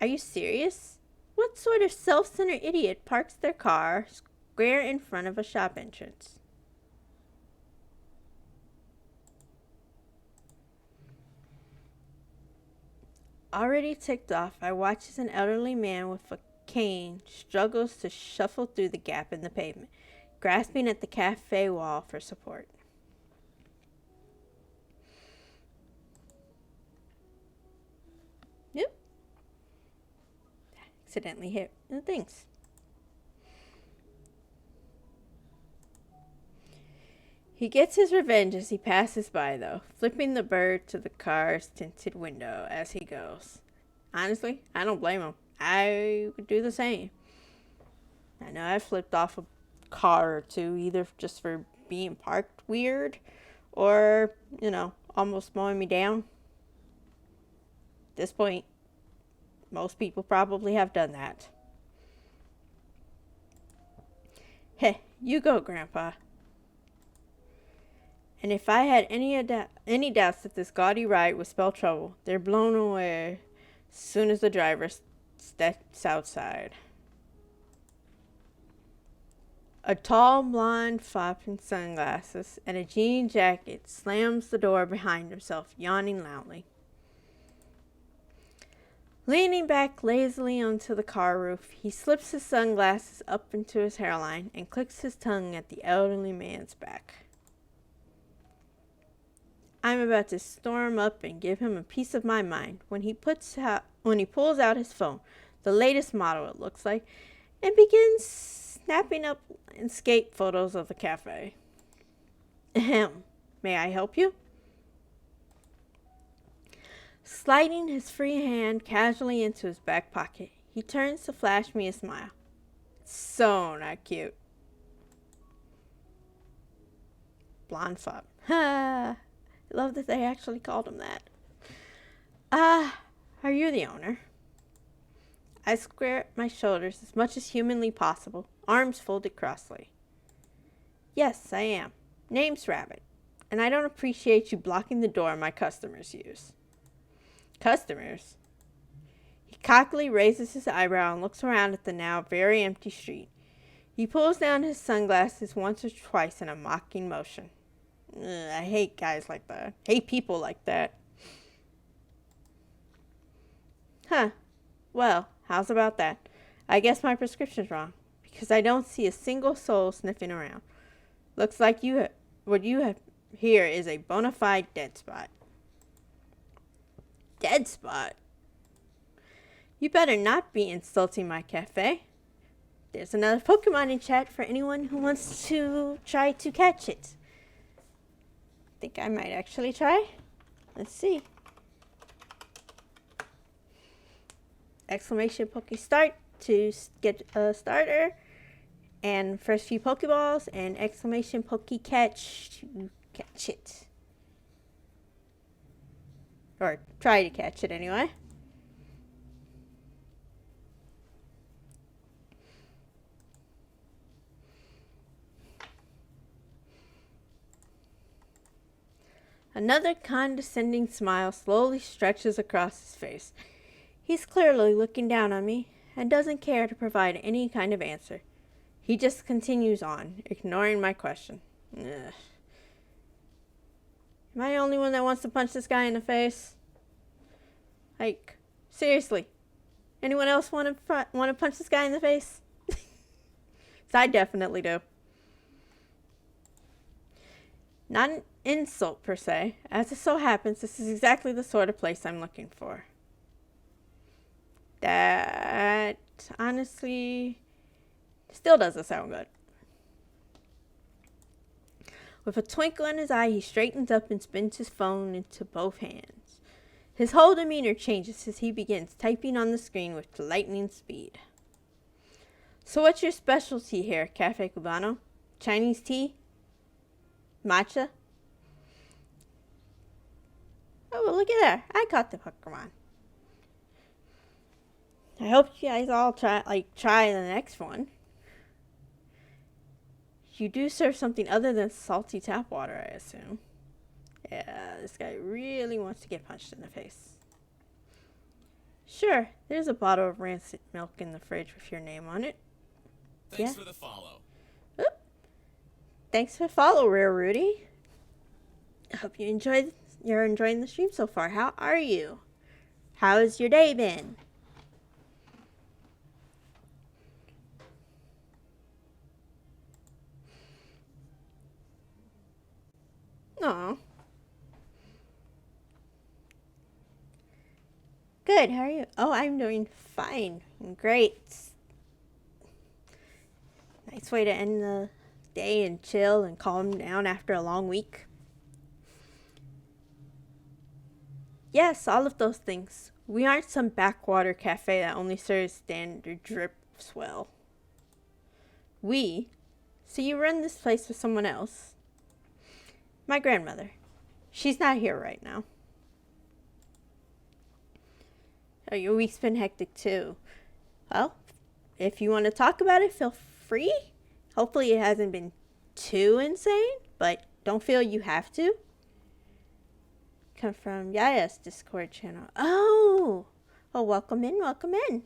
Are you serious? What sort of self-centered idiot parks their car square in front of a shop entrance? Already ticked off, I watch as an elderly man with a cane struggles to shuffle through the gap in the pavement, grasping at the cafe wall for support. Yep. Accidentally hit the things. He gets his revenge as he passes by, though, flipping the bird to the car's tinted window as he goes. Honestly, I don't blame him. I would do the same. I know I've flipped off a car or two, either just for being parked weird or, almost mowing me down. At this point, most people probably have done that. Heh, you go, Grandpa. And if I had any doubts that this gaudy ride would spell trouble, they're blown away as soon as the driver steps outside. A tall blonde fop in sunglasses and a jean jacket slams the door behind himself, yawning loudly. Leaning back lazily onto the car roof, he slips his sunglasses up into his hairline and clicks his tongue at the elderly man's back. I'm about to storm up and give him a piece of my mind when he pulls out his phone, the latest model it looks like, and begins snapping up landscape photos of the cafe. Ahem. May I help you? Sliding his free hand casually into his back pocket, he turns to flash me a smile. So not cute. Blonde fop. Ha! I love that they actually called him that. Are you the owner? I square my shoulders as much as humanly possible, arms folded crossly. Yes, I am. Name's Rabbit, and I don't appreciate you blocking the door my customers use. Customers? He cockily raises his eyebrow and looks around at the now very empty street. He pulls down his sunglasses once or twice in a mocking motion. I hate guys like that. Hate people like that. Huh. Well, how's about that? I guess my prescription's wrong, because I don't see a single soul sniffing around. Looks like what you have here is a bona fide dead spot. Dead spot? You better not be insulting my cafe. There's another Pokemon in chat for anyone who wants to try to catch it. I think I might actually try. Let's see. Exclamation Poke Start to get a starter. And first few Pokeballs. And exclamation Poke Catch to catch it. Or try to catch it anyway. Another condescending smile slowly stretches across his face. He's clearly looking down on me and doesn't care to provide any kind of answer. He just continues on, ignoring my question. Ugh. Am I the only one that wants to punch this guy in the face? Like, seriously. Anyone else want to punch this guy in the face? 'Cause I definitely do. Not an insult per se. As it so happens, this is exactly the sort of place I'm looking for. That honestly still doesn't sound good. With a twinkle in his eye, he straightens up and spins his phone into both hands. His whole demeanor changes as he begins typing on the screen with lightning speed. So what's your specialty here, Cafe Cubano? Chinese tea? Matcha? Oh, well, look at that. I caught the Pokemon. I hope you guys all try the next one. You do serve something other than salty tap water, I assume. Yeah, this guy really wants to get punched in the face. Sure, there's a bottle of rancid milk in the fridge with your name on it. Thanks for the follow. Oop. Thanks for the follow, Rare Rudy. I hope you're enjoying the stream so far. How are you? How has your day been? Aw. Good, how are you? Oh, I'm doing fine. Great. Nice way to end the day and chill and calm down after a long week. Yes, all of those things. We aren't some backwater cafe that only serves standard drip swell. So you run this place with someone else? My grandmother. She's not here right now. Oh, your week's been hectic too. Well, if you want to talk about it, feel free. Hopefully it hasn't been too insane, but don't feel you have to. Come from Yaya's Discord channel. Oh, welcome in, welcome in.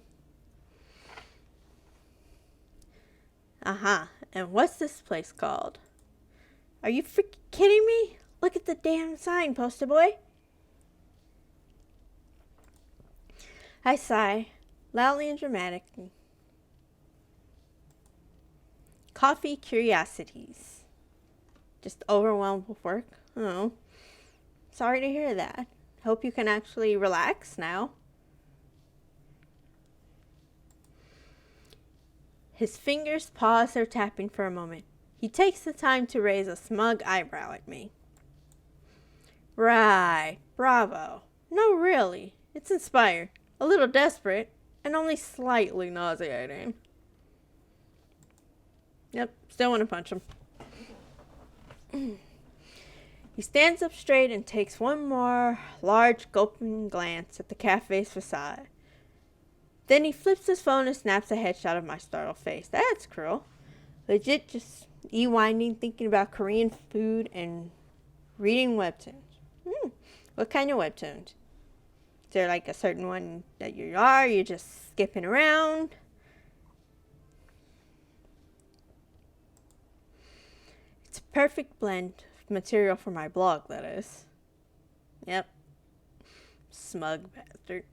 And what's this place called? Are you freaking kidding me? Look at the damn sign, poster boy. I sigh, loudly and dramatically. Coffee curiosities. Just overwhelmed with work? Oh, sorry to hear that. Hope you can actually relax now. His fingers pause their tapping for a moment. He takes the time to raise a smug eyebrow at me. Right, bravo. No, really, it's inspired, a little desperate, and only slightly nauseating. Yep, still want to punch him. He stands up straight and takes one more large gulping glance at the cafe's facade. Then he flips his phone and snaps a headshot of my startled face. That's cruel. Legit just e-winding, thinking about Korean food and reading webtoons. What kind of webtoons? Is there like a certain one that you're just skipping around? It's a perfect blend of material for my blog, that is. Yep. Smug bastard.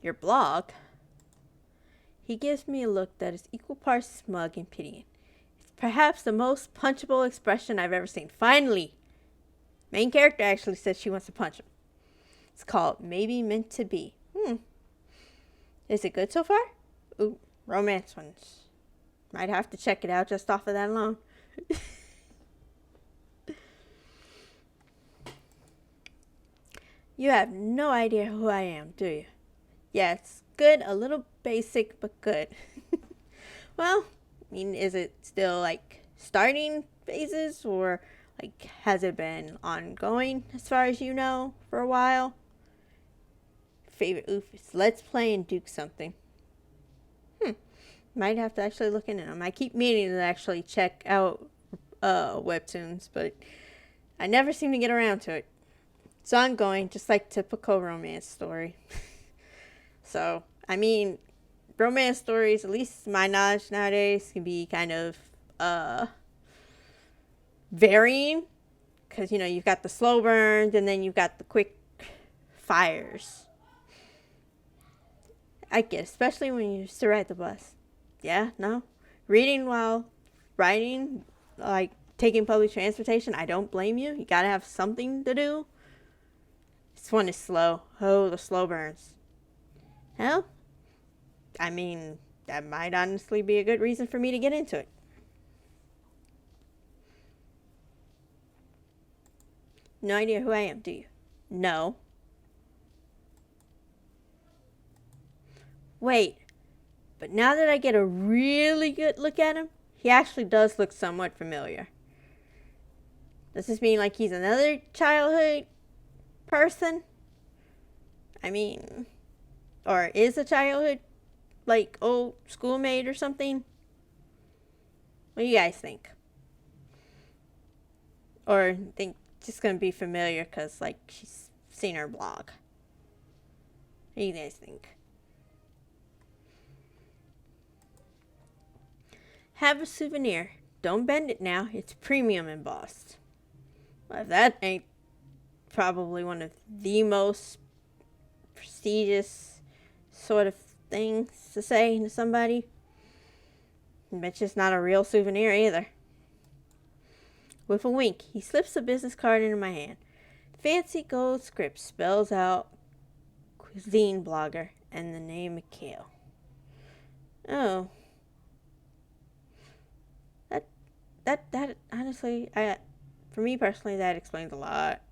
Your blog? He gives me a look that is equal parts smug and pitying. It's perhaps the most punchable expression I've ever seen. Finally! Main character actually says she wants to punch him. It's called Maybe Meant to Be. Is it good so far? Ooh, romance ones. Might have to check it out just off of that alone. You have no idea who I am, do you? Yeah, it's good, a little basic, but good. Well, I mean, is it still like starting phases, or like has it been ongoing as far as you know for a while? Favorite oofs, let's play and Duke something. Might have to actually look into them. I keep meaning to actually check out webtoons, but I never seem to get around to it. It's ongoing, just like typical romance story. So, I mean, romance stories, at least my knowledge nowadays, can be kind of varying. Because, you know, you've got the slow burns and then you've got the quick fires. I get, especially when you used to ride the bus. Yeah, no. Reading while riding, like taking public transportation, I don't blame you. You gotta have something to do. This one is slow. Oh, the slow burns. Well, I mean, that might honestly be a good reason for me to get into it. No idea who I am, do you? No. Wait, but now that I get a really good look at him, he actually does look somewhat familiar. Does this mean like he's another childhood person? I mean, or is a childhood, like, old schoolmate or something? What do you guys think? Or think just gonna be familiar because, like, she's seen her blog? What do you guys think? Have a souvenir. Don't bend it now. It's premium embossed. Well, that ain't probably one of the most prestigious sort of things to say to somebody. It's just not a real souvenir either. With a wink, he slips a business card into my hand. Fancy gold script spells out cuisine blogger and the name Mikhail. Oh. That honestly, for me personally, that explains a lot.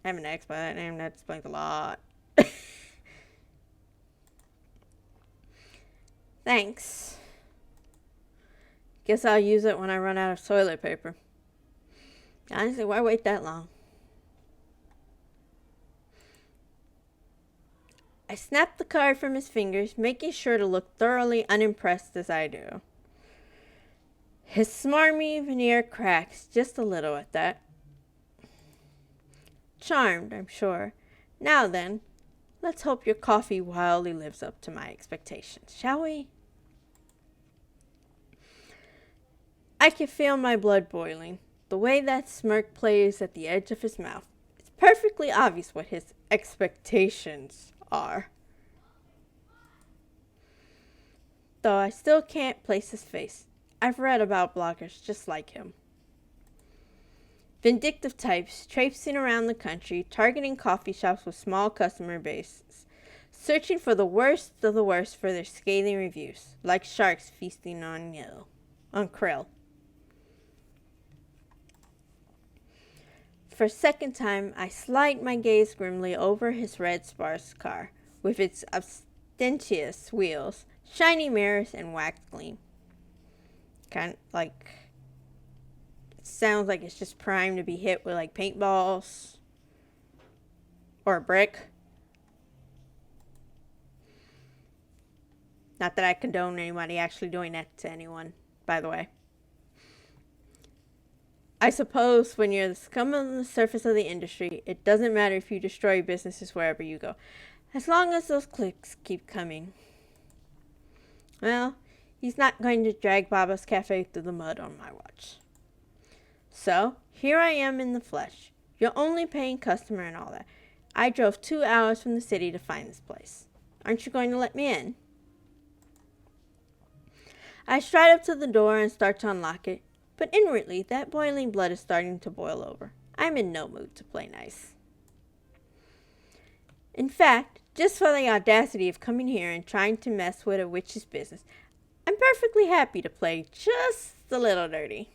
Having an ex by that name, that explains a lot. Thanks. Guess I'll use it when I run out of toilet paper. Honestly, why wait that long? I snap the card from his fingers, making sure to look thoroughly unimpressed as I do. His smarmy veneer cracks just a little at that. Charmed, I'm sure. Now then, let's hope your coffee wildly lives up to my expectations, shall we? I can feel my blood boiling. The way that smirk plays at the edge of his mouth. It's perfectly obvious what his expectations are. Though I still can't place his face. I've read about bloggers just like him. Vindictive types traipsing around the country, targeting coffee shops with small customer bases, searching for the worst of the worst for their scathing reviews, like sharks feasting on krill. For a second time, I slide my gaze grimly over his red sparse car, with its ostentatious wheels, shiny mirrors, and wax gleam. Kind of like, it sounds like it's just primed to be hit with like paintballs or a brick. Not that I condone anybody actually doing that to anyone, by the way. I suppose when you're the scum on the surface of the industry, it doesn't matter if you destroy businesses wherever you go, as long as those clicks keep coming. Well, he's not going to drag Baba's Cafe through the mud on my watch. So, here I am in the flesh, your only paying customer and all that. I drove 2 hours from the city to find this place. Aren't you going to let me in? I stride up to the door and start to unlock it, but inwardly, that boiling blood is starting to boil over. I'm in no mood to play nice. In fact, just for the audacity of coming here and trying to mess with a witch's business, I'm perfectly happy to play just a little dirty.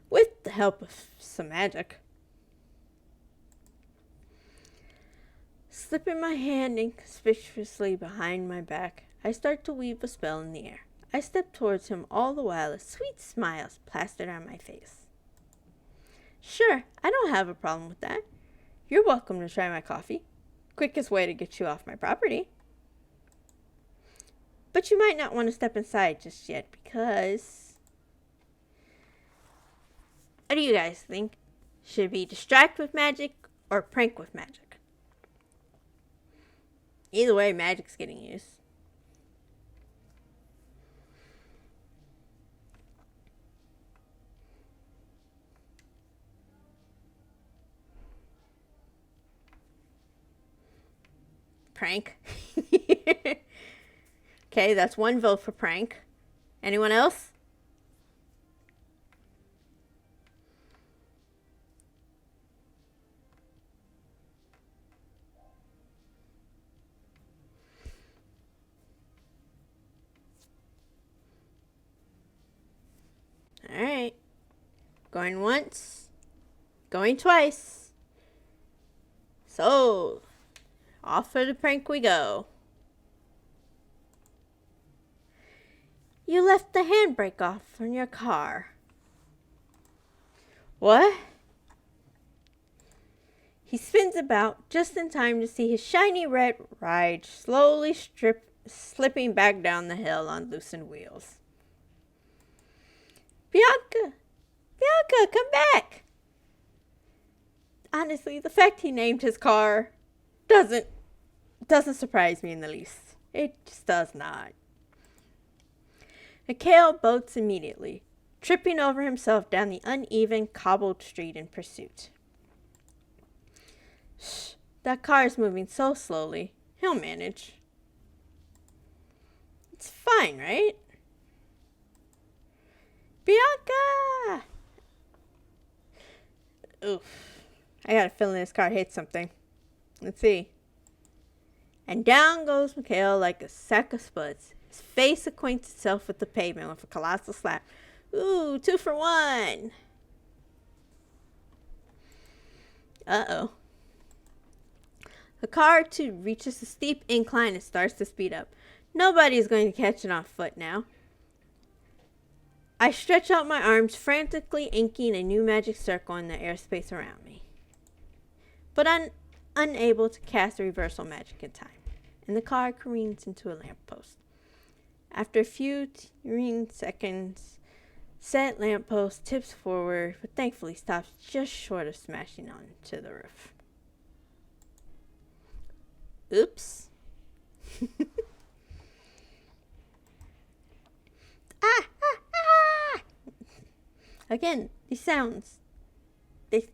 With the help of some magic. Slipping my hand inconspicuously behind my back, I start to weave a spell in the air. I step towards him, all the while a sweet smile is plastered on my face. Sure, I don't have a problem with that. You're welcome to try my coffee. Quickest way to get you off my property. But you might not want to step inside just yet because... What do you guys think? Should it be distract with magic or prank with magic? Either way, magic's getting used. Prank. Okay, that's one vote for prank. Anyone else? Alright. Going once. Going twice. So, off for the prank we go. You left the handbrake off on your car. What? He spins about just in time to see his shiny red ride slowly slipping back down the hill on loosened wheels. Bianca! Bianca, come back! Honestly, the fact he named his car doesn't surprise me in the least. It just does not. Mikhail bolts immediately, tripping over himself down the uneven, cobbled street in pursuit. Shh, that car is moving so slowly. He'll manage. It's fine, right? Bianca! Oof. I got a feeling this car hit something. Let's see. And down goes Mikhail like a sack of spuds. His face acquaints itself with the pavement with a colossal slap. Ooh, 2 for 1. Uh-oh. The car, too, reaches a steep incline and starts to speed up. Nobody is going to catch it on foot now. I stretch out my arms, frantically inking a new magic circle in the airspace around me. But I'm unable to cast reversal magic in time, and the car careens into a lamppost. After a few tearing seconds, said lamppost tips forward, but thankfully stops just short of smashing onto the roof. Oops. Ah, ah, ah! Again, these sounds, they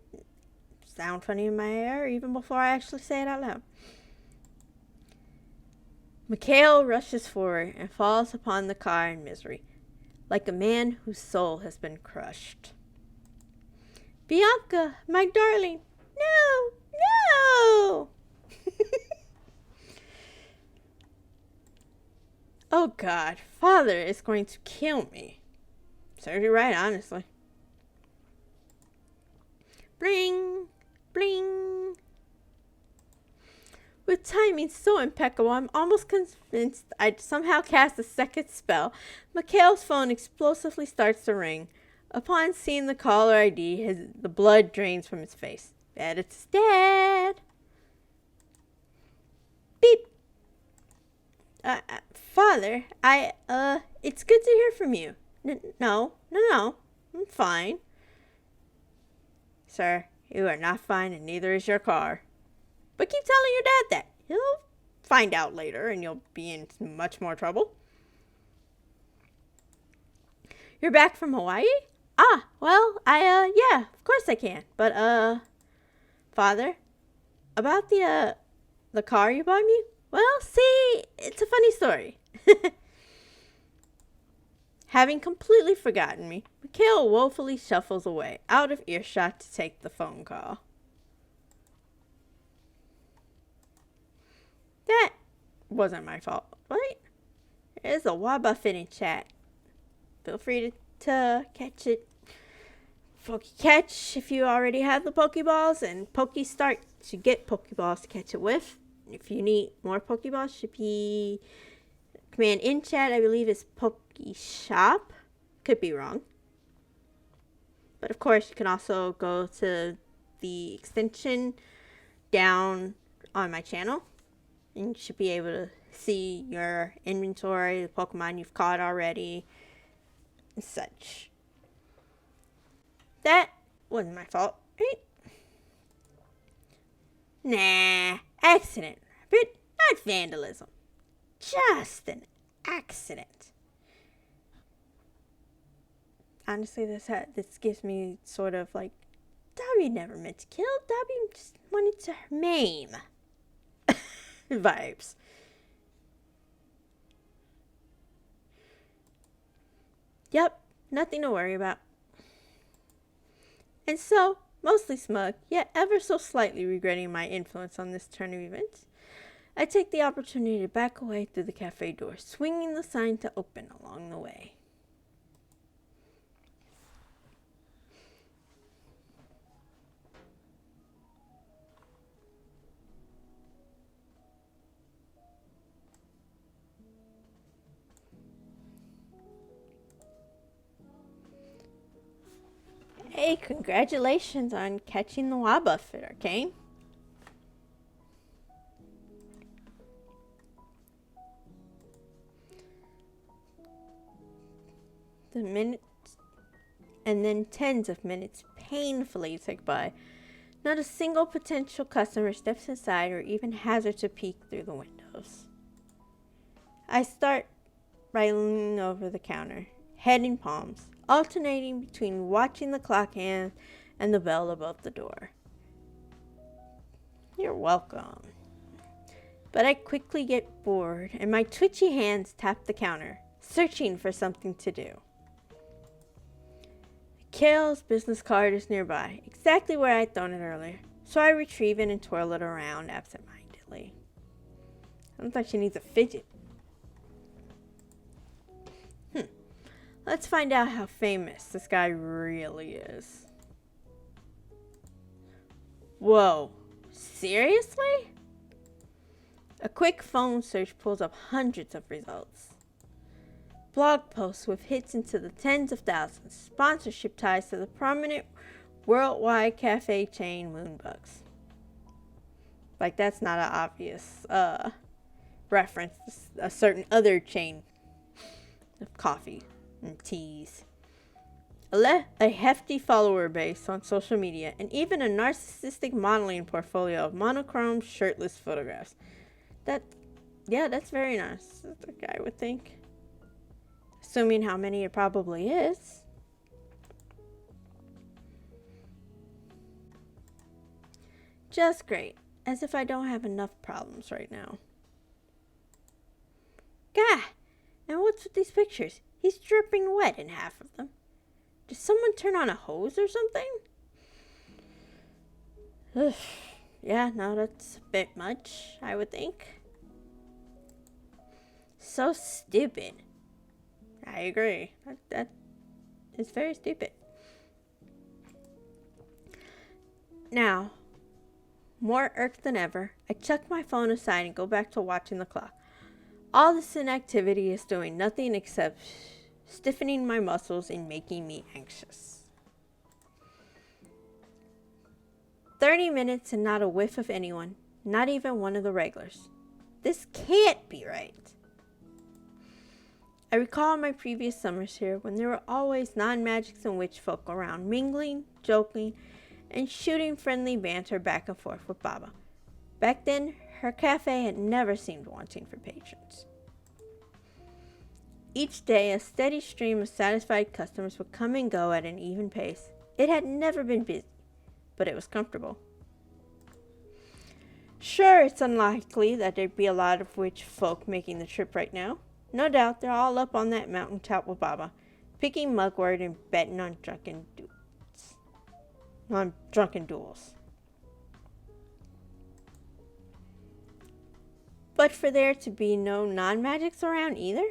sound funny in my ear even before I actually say it out loud. Mikhail rushes forward and falls upon the car in misery, like a man whose soul has been crushed. Bianca, my darling, no, no! Oh God, Father is going to kill me. Serves you right, honestly. Bling, bling. With timing so impeccable, I'm almost convinced I'd somehow cast a second spell. Mikhail's phone explosively starts to ring. Upon seeing the caller ID, the blood drains from his face. Bet it's his dad. Beep. Father, it's good to hear from you. No, I'm fine. Sir, you are not fine, and neither is your car. But keep telling your dad that. He'll find out later, and you'll be in much more trouble. You're back from Hawaii? Ah, well, yeah, of course I can. But, Father, about the car you bought me? Well, see, it's a funny story. Having completely forgotten me, Mikhail woefully shuffles away, out of earshot to take the phone call. That wasn't my fault, right? There's a Wobbuffet in chat. Feel free to catch it. Catch if you already have the Pokeballs, and Pokestart to get Pokeballs to catch it with. If you need more Pokeballs, should be command in chat. I believe is Pokeshop. Could be wrong. But of course, you can also go to the extension down on my channel, and you should be able to see your inventory, the Pokemon you've caught already, and such. That wasn't my fault, right? Nah, accident, but not vandalism. Just an accident. Honestly, this gives me sort of like, Dobby never meant to kill. Dobby just wanted to maim vibes. Yep, nothing to worry about. And so, mostly smug, yet ever so slightly regretting my influence on this turn of events, I take the opportunity to back away through the cafe door, swinging the sign to open along the way. Hey, congratulations on catching the Wobbuffet, Arcane. The minutes and then tens of minutes painfully tick by. Not a single potential customer steps inside or even hazards a peek through the windows. I start by leaning over the counter, head in palms, alternating between watching the clock hand and the bell above the door. You're welcome. But I quickly get bored and my twitchy hands tap the counter, searching for something to do. Kale's business card is nearby, exactly where I'd thrown it earlier, so I retrieve it and twirl it around absentmindedly. Looks like she needs a fidget. Let's find out how famous this guy really is. Whoa, seriously? A quick phone search pulls up hundreds of results. Blog posts with hits into the tens of thousands, sponsorship ties to the prominent worldwide cafe chain Moonbugs. Like, that's not an obvious reference to a certain other chain of coffee and teas. A hefty follower base on social media, and even a narcissistic modeling portfolio of monochrome shirtless photographs. That's very narcissistic, I would think. Assuming how many it probably is. Just great. As if I don't have enough problems right now. Gah! And what's with these pictures? He's dripping wet in half of them. Did someone turn on a hose or something? Ugh. Yeah, no, that's a bit much, I would think. So stupid. I agree. That is very stupid. Now, more irked than ever, I chuck my phone aside and go back to watching the clock. All this inactivity is doing nothing except stiffening my muscles and making me anxious. 30 minutes and not a whiff of anyone, not even one of the regulars. This can't be right. I recall my previous summers here when there were always non-magics and witch folk around, mingling, joking, and shooting friendly banter back and forth with Baba. Back then, her cafe had never seemed wanting for patrons. Each day, a steady stream of satisfied customers would come and go at an even pace. It had never been busy, but it was comfortable. Sure, it's unlikely that there'd be a lot of witch folk making the trip right now. No doubt they're all up on that mountaintop with Baba, picking mugwort and betting on drunken duels. But for there to be no non-magics around either?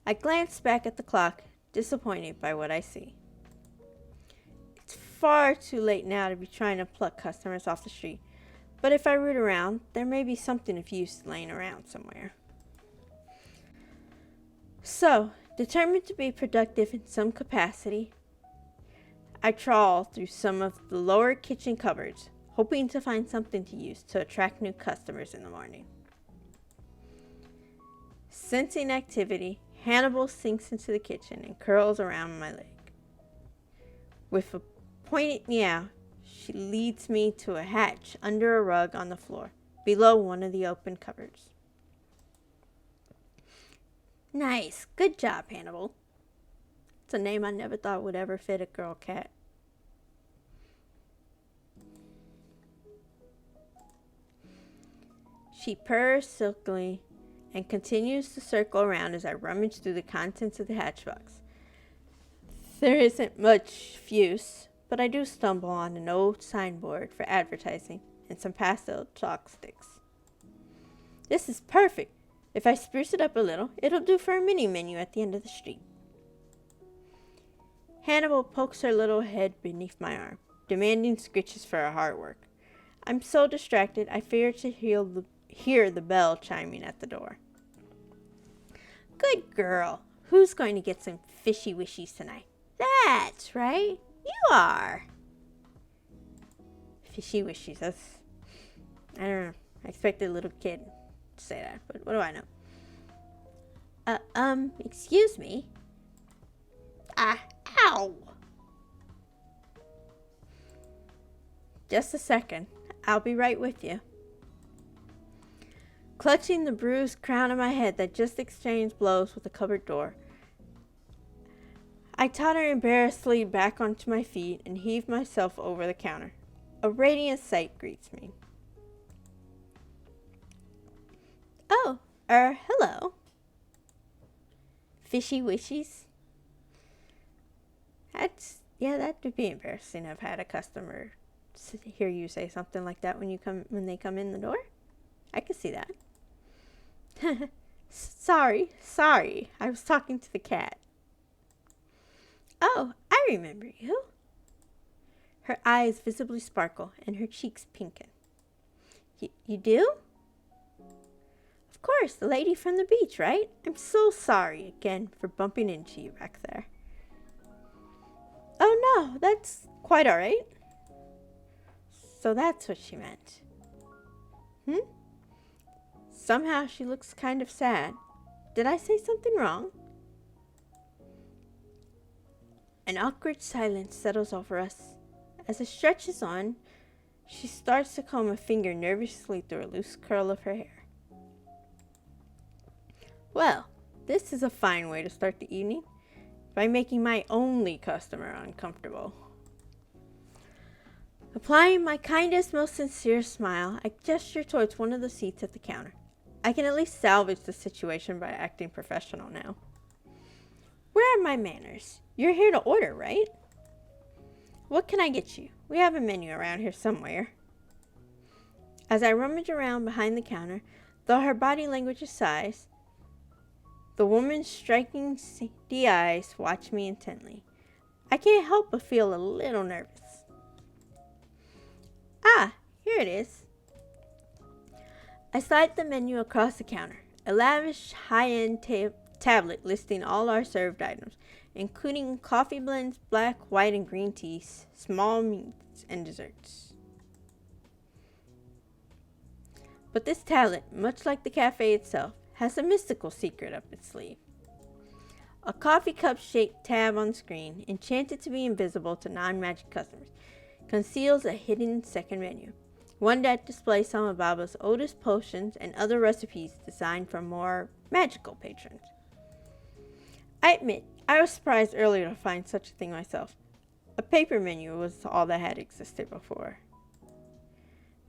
I glance back at the clock, disappointed by what I see. It's far too late now to be trying to pluck customers off the street, but if I root around, there may be something of use laying around somewhere. So, determined to be productive in some capacity, I trawl through some of the lower kitchen cupboards, hoping to find something to use to attract new customers in the morning. Sensing activity, Hannibal sinks into the kitchen and curls around my leg. With a pointed meow, she leads me to a hatch under a rug on the floor, below one of the open cupboards. Nice. Good job, Hannibal. It's a name I never thought would ever fit a girl cat. She purrs silkily and continues to circle around as I rummage through the contents of the hatchbox. There isn't much use, but I do stumble on an old signboard for advertising and some pastel chalk sticks. This is perfect. If I spruce it up a little, it'll do for a mini menu at the end of the street. Hannibal pokes her little head beneath my arm, demanding scritches for her hard work. I'm so distracted, I fear to hear the bell chiming at the door. Good girl. Who's going to get some fishy wishies tonight? That's right. You are. Fishy wishy. That's, I don't know. I expected a little kid to say that, but what do I know? Excuse me. Ow. Just a second. I'll be right with you. Clutching the bruised crown of my head that just exchanged blows with the cupboard door, I totter embarrassedly back onto my feet and heave myself over the counter. A radiant sight greets me. Oh, hello. Fishy wishies. That would be embarrassing. I've had a customer hear you say something like that when they come in the door. I could see that. Sorry. I was talking to the cat. Oh, I remember you. Her eyes visibly sparkle and her cheeks pinken. You do? Of course, the lady from the beach, right? I'm so sorry again for bumping into you back there. Oh no, that's quite all right. So that's what she meant. Somehow she looks kind of sad. Did I say something wrong? An awkward silence settles over us. As it stretches on, she starts to comb a finger nervously through a loose curl of her hair. Well, this is a fine way to start the evening, by making my only customer uncomfortable. Applying my kindest, most sincere smile, I gesture towards one of the seats at the counter. I can at least salvage the situation by acting professional now. Where are my manners? You're here to order, right? What can I get you? We have a menu around here somewhere. As I rummage around behind the counter, though her body language is sighs, the woman's striking the eyes watch me intently. I can't help but feel a little nervous. Ah, here it is. I slide the menu across the counter. A lavish, high-end tablet listing all our served items, including coffee blends, black, white, and green teas, small meats, and desserts. But this tablet, much like the cafe itself, has a mystical secret up its sleeve. A coffee cup-shaped tab on screen, enchanted to be invisible to non-magic customers, conceals a hidden second menu, one that displays some of Baba's oldest potions and other recipes designed for more magical patrons. I admit, I was surprised earlier to find such a thing myself. A paper menu was all that had existed before.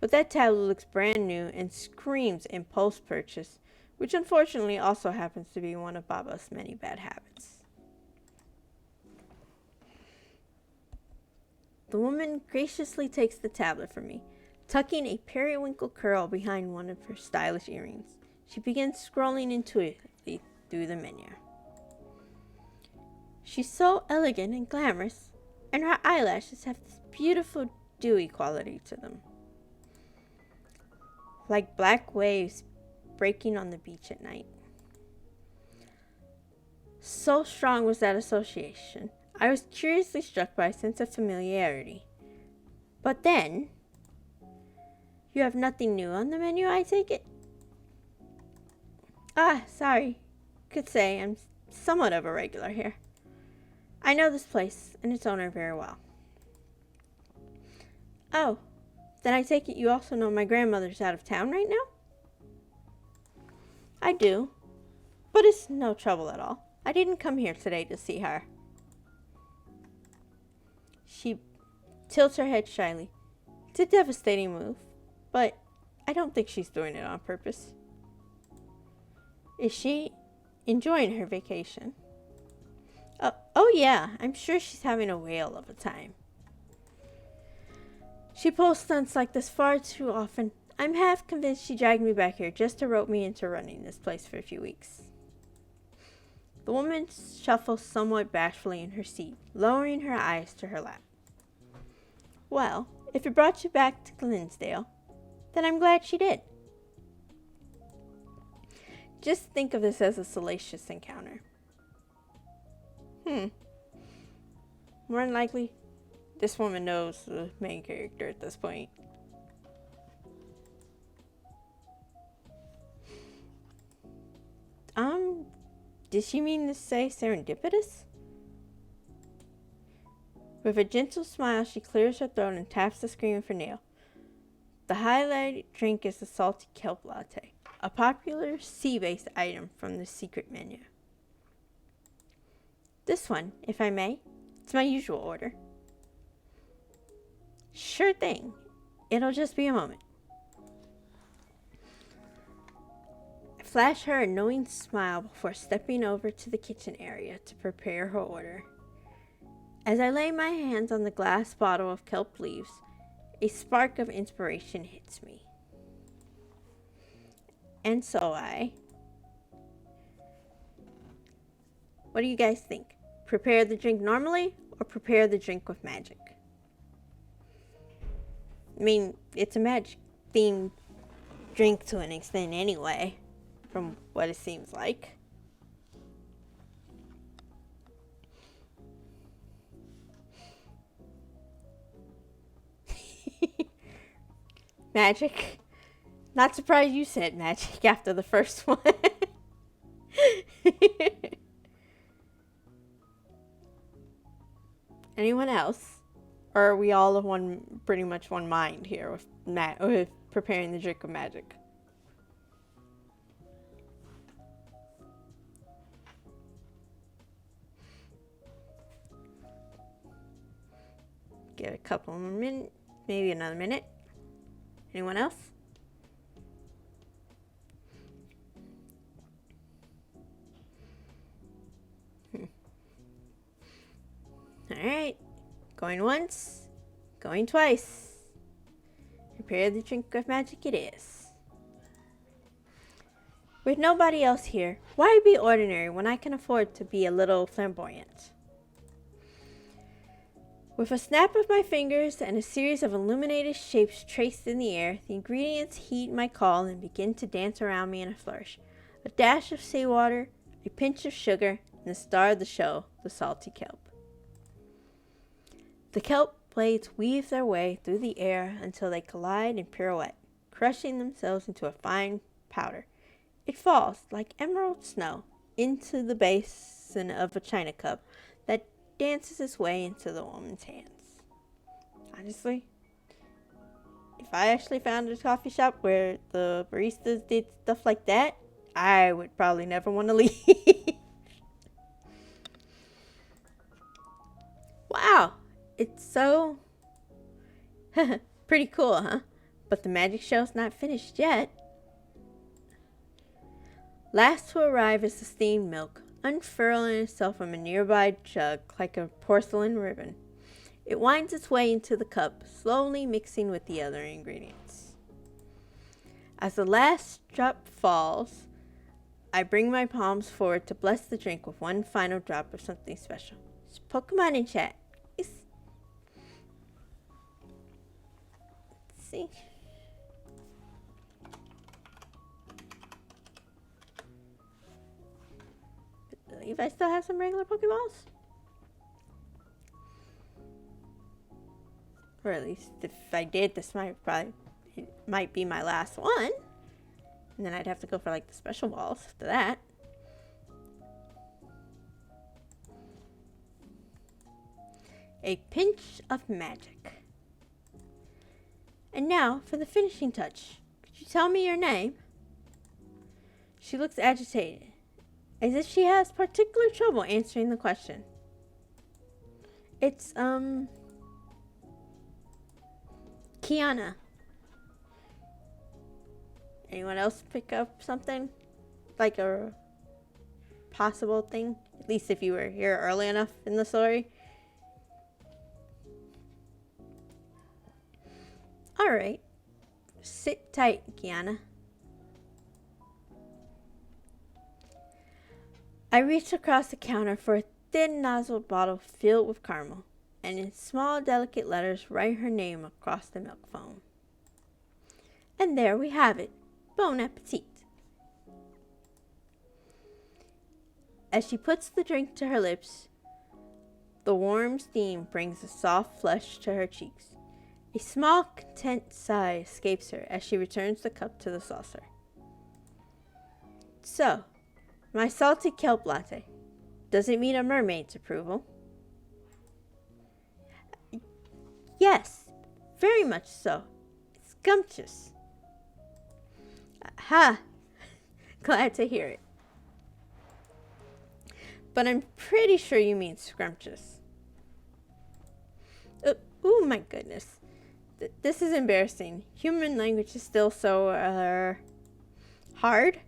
But that tablet looks brand new and screams impulse purchase, which unfortunately also happens to be one of Baba's many bad habits. The woman graciously takes the tablet from me, tucking a periwinkle curl behind one of her stylish earrings. She begins scrolling intuitively through the menu. She's so elegant and glamorous, and her eyelashes have this beautiful dewy quality to them, like black waves breaking on the beach at night. So strong was that association, I was curiously struck by a sense of familiarity. But then, you have nothing new on the menu, I take it? Ah, sorry. Could say I'm somewhat of a regular here. I know this place and its owner very well. Oh, then I take it you also know my grandmother's out of town right now? I do, but it's no trouble at all. I didn't come here today to see her. She tilts her head shyly. It's a devastating move, but I don't think she's doing it on purpose. Is she enjoying her vacation? Oh yeah, I'm sure she's having a whale of a time. She pulls stunts like this far too often. I'm half convinced she dragged me back here just to rope me into running this place for a few weeks. The woman shuffles somewhat bashfully in her seat, lowering her eyes to her lap. Well, if it brought you back to Glennsdale, then I'm glad she did. Just think of this as a salacious encounter. more than likely, this woman knows the main character at this point. Did she mean to say serendipitous? With a gentle smile, she clears her throat and taps the screen with her nail. The highlighted drink is the salty kelp latte, a popular sea-based item from the secret menu. This one, if I may. It's my usual order. Sure thing. It'll just be a moment. I flash her a knowing smile before stepping over to the kitchen area to prepare her order. As I lay my hands on the glass bottle of kelp leaves, a spark of inspiration hits me. And so what do you guys think? Prepare the drink normally or prepare the drink with magic? I mean, it's a magic-themed drink to an extent anyway, from what it seems like. Magic. Not surprised you said magic after the first one. Anyone else? Or are we all of pretty much one mind here with preparing the drink of magic? Give it a couple more minutes, maybe another minute. Anyone else? Alright. Going once. Going twice. Prepare the drink of magic it is. With nobody else here, why be ordinary when I can afford to be a little flamboyant? With a snap of my fingers and a series of illuminated shapes traced in the air, the ingredients heed my call and begin to dance around me in a flourish. A dash of seawater, a pinch of sugar, and the star of the show, the salty kelp. The kelp blades weave their way through the air until they collide and pirouette, crushing themselves into a fine powder. It falls, like emerald snow, into the basin of a china cup that dances its way into the woman's hands. Honestly, if I actually found a coffee shop where the baristas did stuff like that, I would probably never want to leave. Wow, it's so pretty cool, huh? But the magic show's not finished yet. Last to arrive is the steamed milk, unfurling itself from a nearby jug like a porcelain ribbon. It winds its way into the cup, slowly mixing with the other ingredients. As the last drop falls, I bring my palms forward to bless the drink with one final drop of something special. It's Pokemon in chat. Let's see. I believe I still have some regular Pokeballs. Or at least if I did, this might be my last one. And then I'd have to go for like the special balls after that. A pinch of magic. And now for the finishing touch. Could you tell me your name? She looks agitated, as if she has particular trouble answering the question. It's, Kiana. Anyone else pick up something? Like a possible thing? At least if you were here early enough in the story. Alright. Sit tight, Kiana. I reach across the counter for a thin nozzled bottle filled with caramel, and in small delicate letters write her name across the milk foam. And there we have it. Bon appetit. As she puts the drink to her lips, The warm steam brings a soft flush to her cheeks. A small, content sigh escapes her as she returns the cup to the saucer. So, my salted kelp latte. Does it meet a mermaid's approval? Yes, very much so. It's scrumptious. Ha! Glad to hear it. But I'm pretty sure you mean scrumptious. Oh my goodness. This is embarrassing. Human language is still so, hard.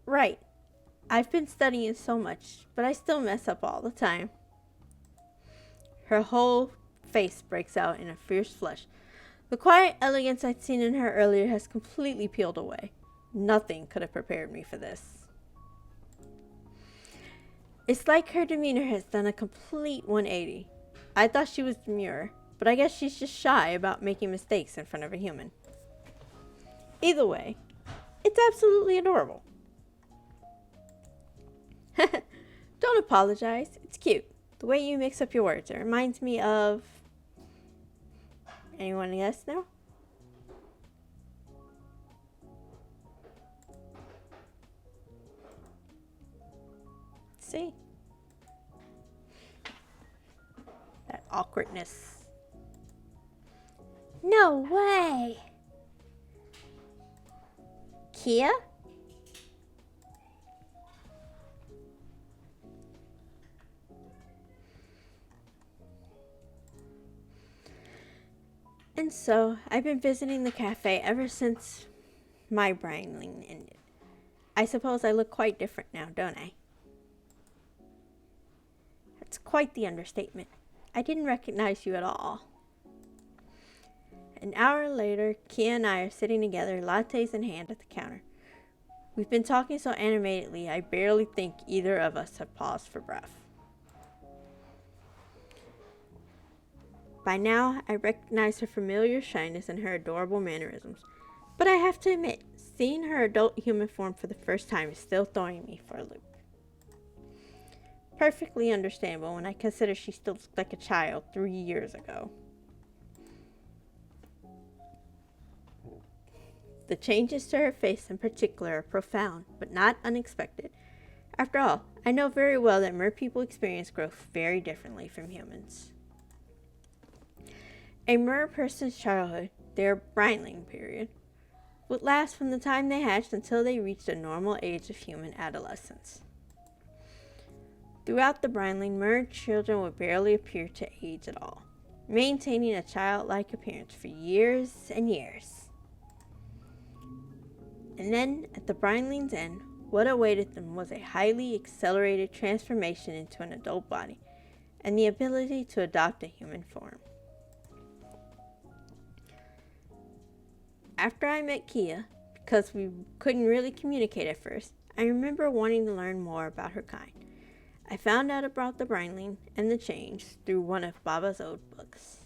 Right. I've been studying so much, but I still mess up all the time. Her whole face breaks out in a fierce flush. The quiet elegance I'd seen in her earlier has completely peeled away. Nothing could have prepared me for this. It's like her demeanor has done a complete 180. I thought she was demure, but I guess she's just shy about making mistakes in front of a human. Either way, it's absolutely adorable. Don't apologize. It's cute. The way you mix up your words. It reminds me of... Anyone guess now? Let's see. That awkwardness. No way! Kia? And so, I've been visiting the cafe ever since my Brineling ended. I suppose I look quite different now, don't I? That's quite the understatement. I didn't recognize you at all. An hour later, Kia and I are sitting together, lattes in hand at the counter. We've been talking so animatedly, I barely think either of us have paused for breath. By now, I recognize her familiar shyness and her adorable mannerisms. But I have to admit, seeing her adult human form for the first time is still throwing me for a loop. Perfectly understandable when I consider she still looked like a child 3 years ago. The changes to her face in particular are profound, but not unexpected. After all, I know very well that mer people experience growth very differently from humans. A mer person's childhood, their Brineling period, would last from the time they hatched until they reached the normal age of human adolescence. Throughout the Brineling, mer children would barely appear to age at all, maintaining a childlike appearance for years and years. And then, at the Brineling's end, what awaited them was a highly accelerated transformation into an adult body, and the ability to adopt a human form. After I met Kia, because we couldn't really communicate at first, I remember wanting to learn more about her kind. I found out about the Brineling and the change through one of Baba's old books.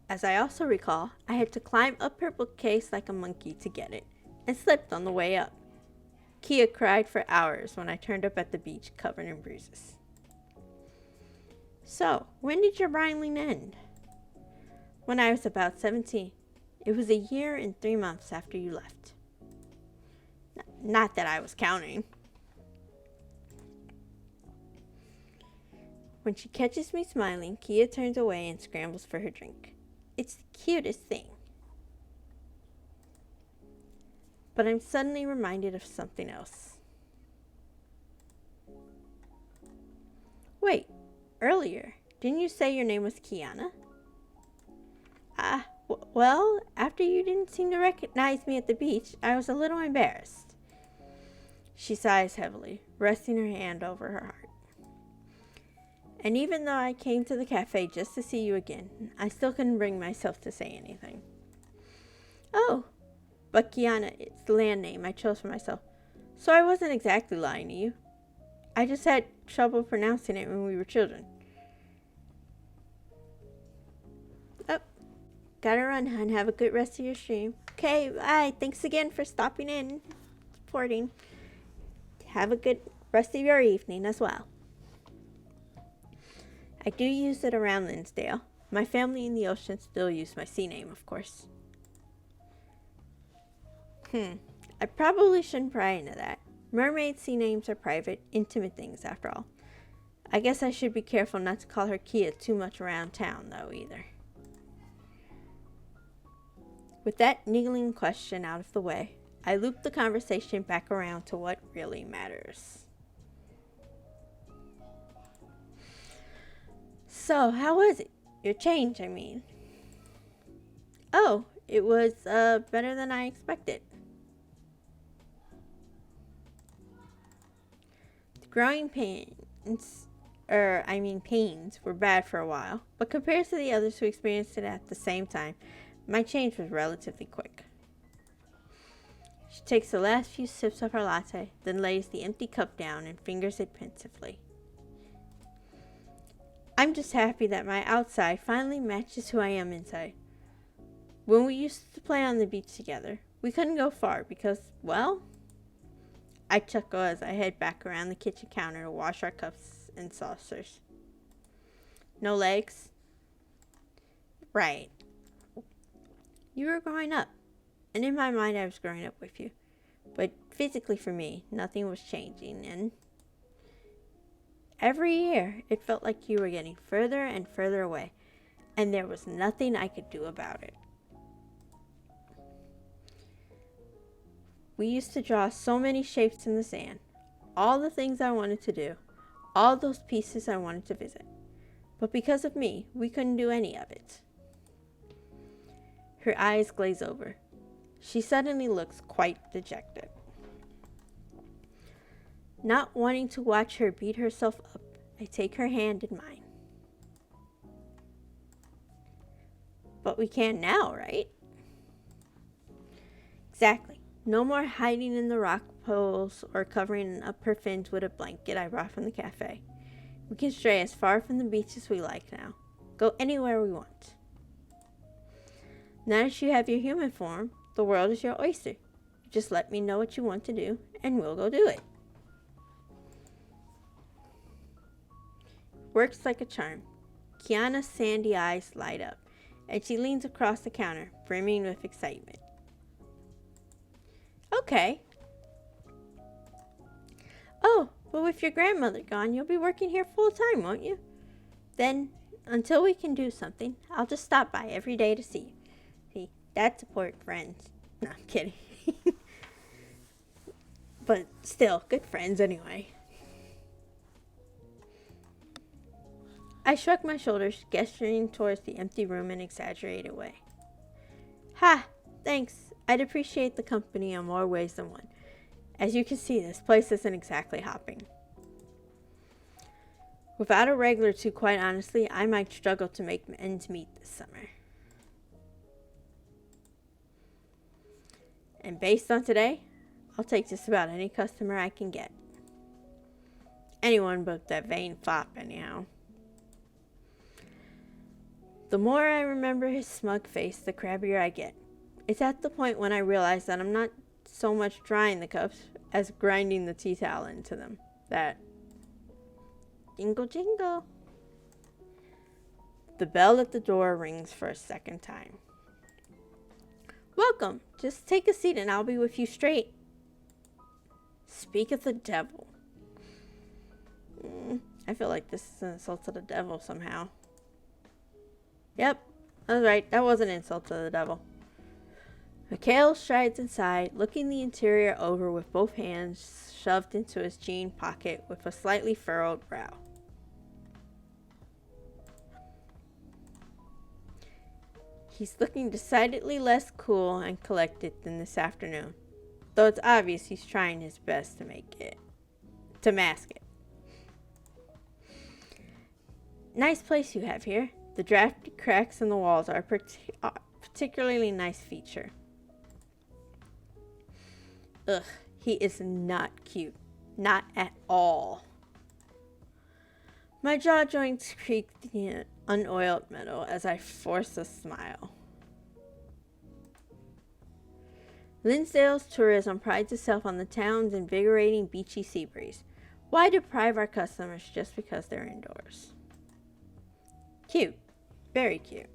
As I also recall, I had to climb up her bookcase like a monkey to get it, and slipped on the way up. Kia cried for hours when I turned up at the beach covered in bruises. So, when did your Brineling end? When I was about 17. It was a year and 3 months after you left. Not that I was counting. When she catches me smiling, Kia turns away and scrambles for her drink. It's the cutest thing. But I'm suddenly reminded of something else. Wait, earlier, didn't you say your name was Kiana? Well, after you didn't seem to recognize me at the beach, I was a little embarrassed. She sighs heavily, resting her hand over her heart. And even though I came to the cafe just to see you again, I still couldn't bring myself to say anything. Oh, but Kiana, it's the land name I chose for myself, so I wasn't exactly lying to you. I just had trouble pronouncing it when we were children. Oh, gotta run, hun. Have a good rest of your stream. Okay, bye. Thanks again for stopping in, supporting. Have a good rest of your evening as well. I do use it around Linsdale. My family in the ocean still use my sea name, of course. I probably shouldn't pry into that. Mermaid sea names are private, intimate things after all. I guess I should be careful not to call her Kia too much around town, though, either. With that niggling question out of the way, I loop the conversation back around to what really matters. So, how was it? Your change, I mean. Oh, it was better than I expected. The growing pains were bad for a while, but compared to the others who experienced it at the same time, my change was relatively quick. She takes the last few sips of her latte, then lays the empty cup down and fingers it pensively. I'm just happy that my outside finally matches who I am inside. When we used to play on the beach together, we couldn't go far because, well, I chuckle as I head back around the kitchen counter to wash our cups and saucers. No legs? Right. You were growing up, and in my mind I was growing up with you. But physically for me, nothing was changing, and every year it felt like you were getting further and further away, and there was nothing I could do about it. We used to draw so many shapes in the sand, all the things I wanted to do, all those pieces I wanted to visit. But because of me, we couldn't do any of it. Her eyes glaze over. She suddenly looks quite dejected. Not wanting to watch her beat herself up, I take her hand in mine. But we can now, right? Exactly. No more hiding in the rock pools or covering up her fins with a blanket I brought from the cafe. We can stray as far from the beach as we like now. Go anywhere we want. Now that you have your human form, the world is your oyster. Just let me know what you want to do, and we'll go do it. Works like a charm. Kiana's sandy eyes light up, and she leans across the counter, brimming with excitement. Okay. Oh, but with your grandmother gone, you'll be working here full time, won't you? Then, until we can do something, I'll just stop by every day to see you. See, that's support friends. No, I'm kidding. But still, good friends anyway. I shrug my shoulders, gesturing towards the empty room in an exaggerated way. Ha! Thanks. I'd appreciate the company in more ways than one. As you can see, this place isn't exactly hopping. Without a regular two, quite honestly, I might struggle to make ends meet this summer. And based on today, I'll take just about any customer I can get. Anyone but that vain fop, anyhow. The more I remember his smug face, the crabbier I get. It's at the point when I realize that I'm not so much drying the cups as grinding the tea towel into them. That jingle jingle. The bell at the door rings for a second time. Welcome. Just take a seat and I'll be with you straight. Speak of the devil. I feel like this is an insult to the devil somehow. Yep, that's right. That was an insult to the devil. Mikhail strides inside, looking the interior over with both hands shoved into his jean pocket with a slightly furrowed brow. He's looking decidedly less cool and collected than this afternoon, though it's obvious he's trying his best to mask it. Nice place you have here. The drafty cracks in the walls are a particularly nice feature. Ugh, he is not cute. Not at all. My jaw joints creak the unoiled metal as I force a smile. Linsdale's tourism prides itself on the town's invigorating beachy sea breeze. Why deprive our customers just because they're indoors? Cute. Very cute.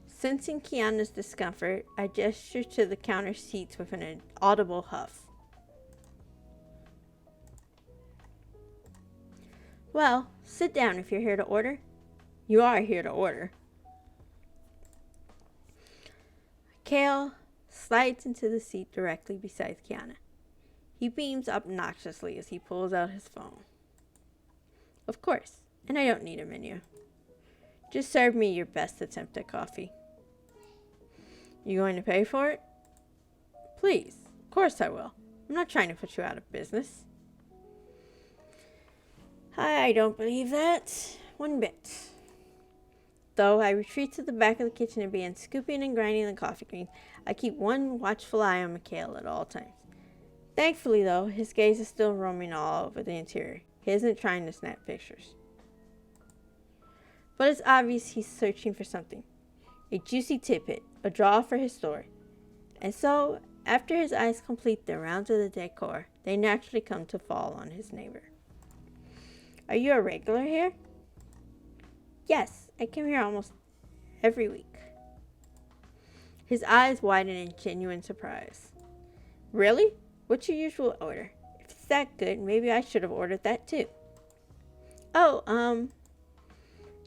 Sensing Kiana's discomfort, I gesture to the counter seats with an audible huff. Well, sit down if you're here to order. You are here to order. Kale slides into the seat directly beside Kiana. He beams obnoxiously as he pulls out his phone. Of course, and I don't need a menu. Just serve me your best attempt at coffee. You going to pay for it? Please, of course I will. I'm not trying to put you out of business. I don't believe that one bit. Though I retreat to the back of the kitchen and begin scooping and grinding the coffee cream, I keep one watchful eye on Mikhail at all times. Thankfully, though, his gaze is still roaming all over the interior. He isn't trying to snap pictures. But it's obvious he's searching for something. A juicy tidbit, a draw for his story. And so, after his eyes complete their rounds of the decor, they naturally come to fall on his neighbor. Are you a regular here? Yes, I come here almost every week. His eyes widen in genuine surprise. Really? What's your usual order? If it's that good, maybe I should have ordered that too. Oh,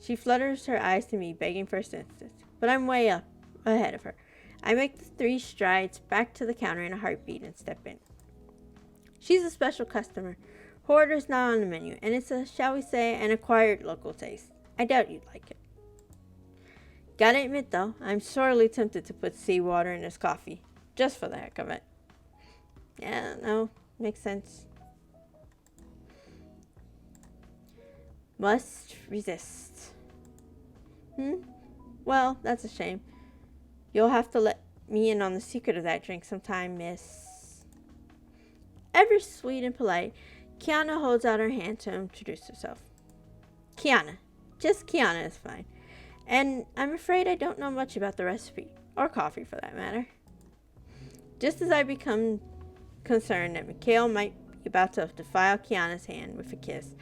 She flutters her eyes to me, begging for assistance, but I'm way up ahead of her. I make the 3 strides back to the counter in a heartbeat and step in. She's a special customer. Her order's not on the menu, and it's a, shall we say, an acquired local taste. I doubt you'd like it. Gotta admit, though, I'm sorely tempted to put seawater in this coffee, just for the heck of it. Yeah, no, makes sense. Must resist. Well, that's a shame. You'll have to let me in on the secret of that drink sometime, miss. Ever sweet and polite, Kiana holds out her hand to introduce herself. Kiana. Just Kiana is fine. And I'm afraid I don't know much about the recipe, or coffee for that matter. Just as I become concerned that Mikhail might be about to defile Kiana's hand with a kiss,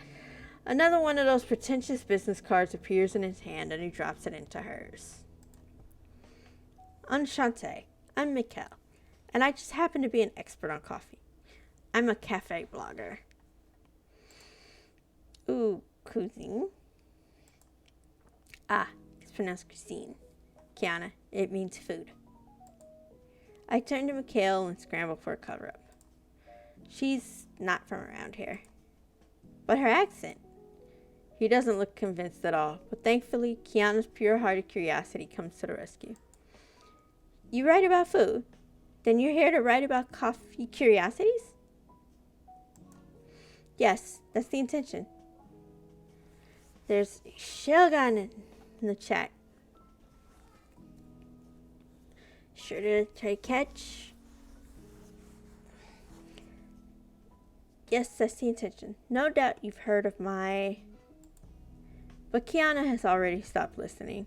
another one of those pretentious business cards appears in his hand and he drops it into hers. Enchanté, I'm Mikhail, and I just happen to be an expert on coffee. I'm a cafe blogger. Ooh, cuisine. Ah, it's pronounced cuisine. Kiana, it means food. I turn to Mikhail and scramble for a cover-up. She's not from around here. But her accent. He doesn't look convinced at all, but thankfully, Kiana's pure-hearted curiosity comes to the rescue. You write about food? Then you're here to write about coffee curiosities? Yes, that's the intention. There's a Shogun in the chat. Sure to try catch. Yes, that's the intention. No doubt you've heard of my... But Kiana has already stopped listening.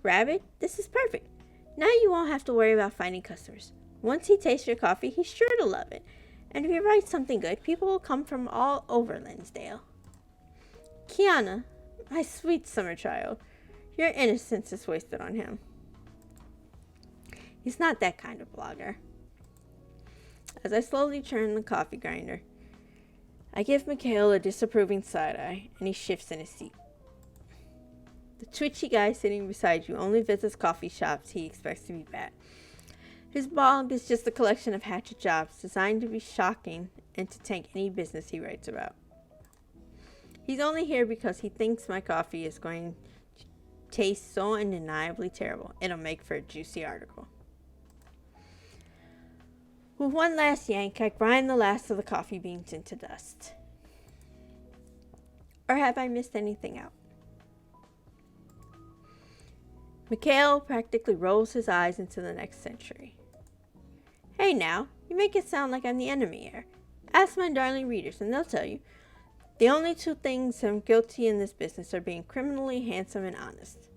Rabbit, this is perfect. Now you won't have to worry about finding customers. Once he tastes your coffee, he's sure to love it. And if you write something good, people will come from all over Linsdale. Kiana, my sweet summer child, your innocence is wasted on him. He's not that kind of blogger. As I slowly turn the coffee grinder, I give Mikhail a disapproving side-eye, and he shifts in his seat. The twitchy guy sitting beside you only visits coffee shops he expects to be bad. His blog is just a collection of hatchet jobs designed to be shocking and to tank any business he writes about. He's only here because he thinks my coffee is going to taste so undeniably terrible, it'll make for a juicy article. With one last yank, I grind the last of the coffee beans into dust. Or have I missed anything out? Mikhail practically rolls his eyes into the next century. Hey now, you make it sound like I'm the enemy here. Ask my darling readers and they'll tell you. The only 2 things I'm guilty in this business are being criminally handsome and honest.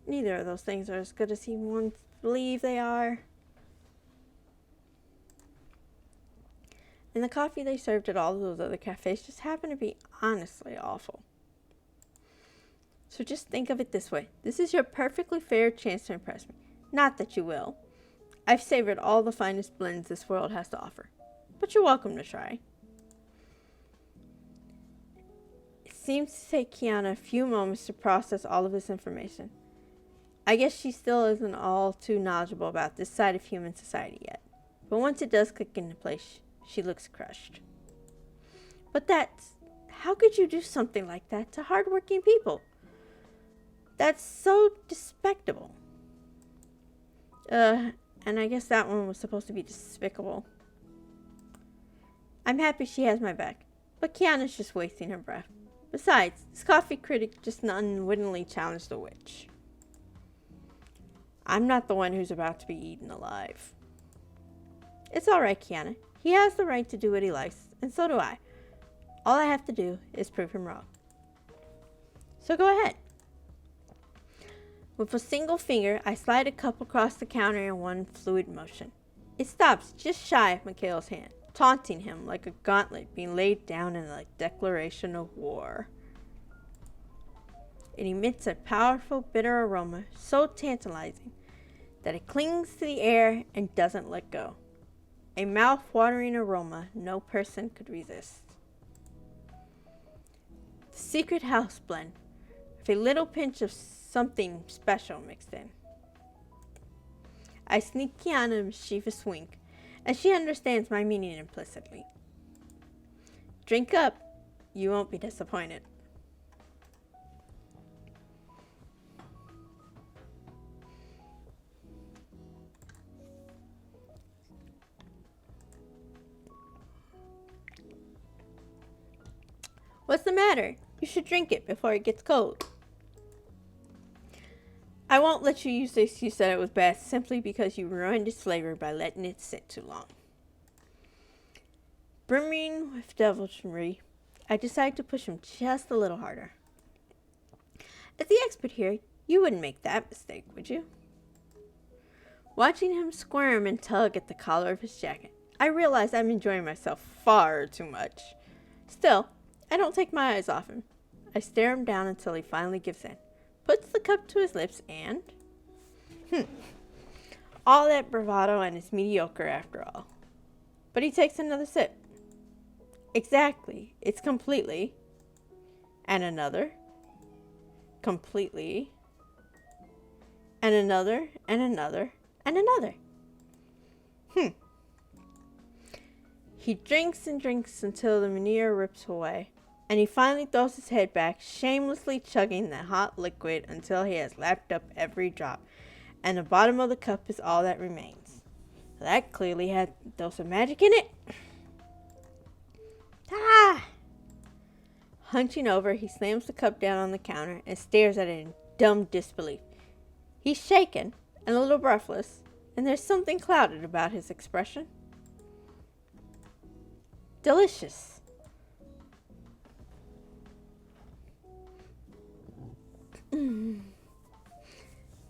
Neither of those things are as good as he wants to believe they are. And the coffee they served at all of those other cafes just happened to be honestly awful. So just think of it this way. This is your perfectly fair chance to impress me. Not that you will. I've savored all the finest blends this world has to offer. But you're welcome to try. It seems to take Kiana a few moments to process all of this information. I guess she still isn't all too knowledgeable about this side of human society yet. But once it does click into place, she looks crushed. But how could you do something like that to hardworking people? That's so despicable. And I guess that one was supposed to be despicable. I'm happy she has my back, but Kiana's just wasting her breath. Besides, this coffee critic just unwittingly challenged the witch. I'm not the one who's about to be eaten alive. It's alright, Kiana. He has the right to do what he likes, and so do I. All I have to do is prove him wrong. So go ahead. With a single finger, I slide a cup across the counter in one fluid motion. It stops just shy of Mikhail's hand, taunting him like a gauntlet being laid down in a declaration of war. It emits a powerful, bitter aroma, so tantalizing that it clings to the air and doesn't let go. A mouth-watering aroma no person could resist. The secret house blend, with a little pinch of something special mixed in. I sneak Kiana a mischievous wink, as she understands my meaning implicitly. Drink up, you won't be disappointed. What's the matter? You should drink it before it gets cold. I won't let you use the excuse that it was bad simply because you ruined its flavor by letting it sit too long. Brimming with deviltry, I decided to push him just a little harder. As the expert here, you wouldn't make that mistake, would you? Watching him squirm and tug at the collar of his jacket, I realize I'm enjoying myself far too much. Still, I don't take my eyes off him. I stare him down until he finally gives in, puts the cup to his lips, and... all that bravado and it's mediocre after all. But he takes another sip. Exactly. It's completely. And another. Completely. And another, and another, and another. He drinks and drinks until the veneer rips away, and he finally throws his head back, shamelessly chugging the hot liquid until he has lapped up every drop, and the bottom of the cup is all that remains. That clearly had a dose of magic in it. Ah! Hunching over, he slams the cup down on the counter and stares at it in dumb disbelief. He's shaken and a little breathless, and there's something clouded about his expression. Delicious.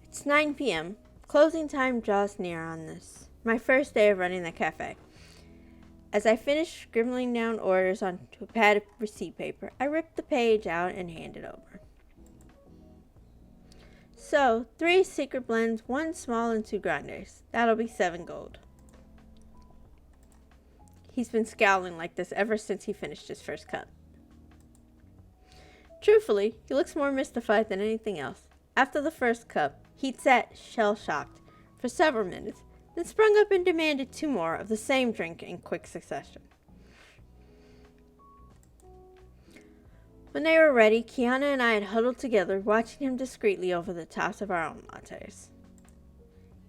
It's 9 p.m. Closing time draws near on this, my first day of running the cafe. As I finish scribbling down orders onto a pad of receipt paper, I rip the page out and hand it over. So, 3 secret blends, 1 small and 2 grandes. That'll be 7 gold. He's been scowling like this ever since he finished his first cup. Truthfully, he looks more mystified than anything else. After the first cup, he'd sat shell-shocked for several minutes, then sprung up and demanded 2 more of the same drink in quick succession. When they were ready, Kiana and I had huddled together, watching him discreetly over the tops of our own lattes.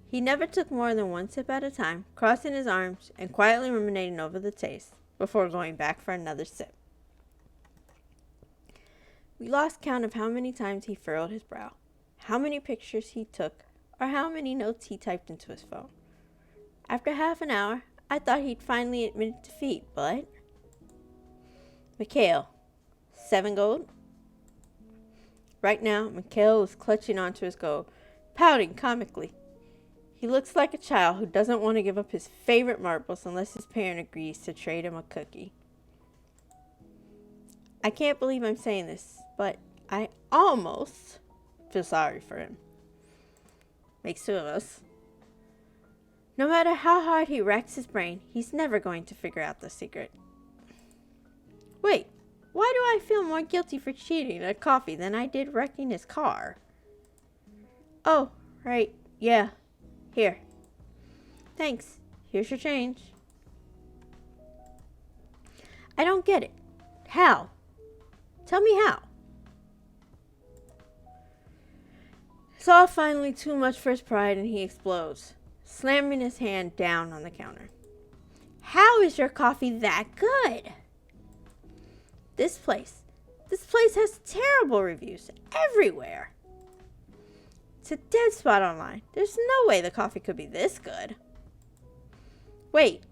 He never took more than 1 sip at a time, crossing his arms and quietly ruminating over the taste, before going back for another sip. We lost count of how many times he furrowed his brow, how many pictures he took, or how many notes he typed into his phone. After half an hour, I thought he'd finally admitted defeat, but... Mikhail, 7 gold? Right now, Mikhail is clutching onto his gold, pouting comically. He looks like a child who doesn't want to give up his favorite marbles unless his parent agrees to trade him a cookie. I can't believe I'm saying this, but I almost feel sorry for him. Makes two of us. No matter how hard he racks his brain, he's never going to figure out the secret. Wait, why do I feel more guilty for cheating at coffee than I did wrecking his car? Oh, right, yeah. Here. Thanks. Here's your change. I don't get it. How? Tell me how. It's all finally too much for his pride and he explodes, slamming his hand down on the counter. How is your coffee that good? This place has terrible reviews everywhere. It's a dead spot online. There's no way the coffee could be this good. Wait,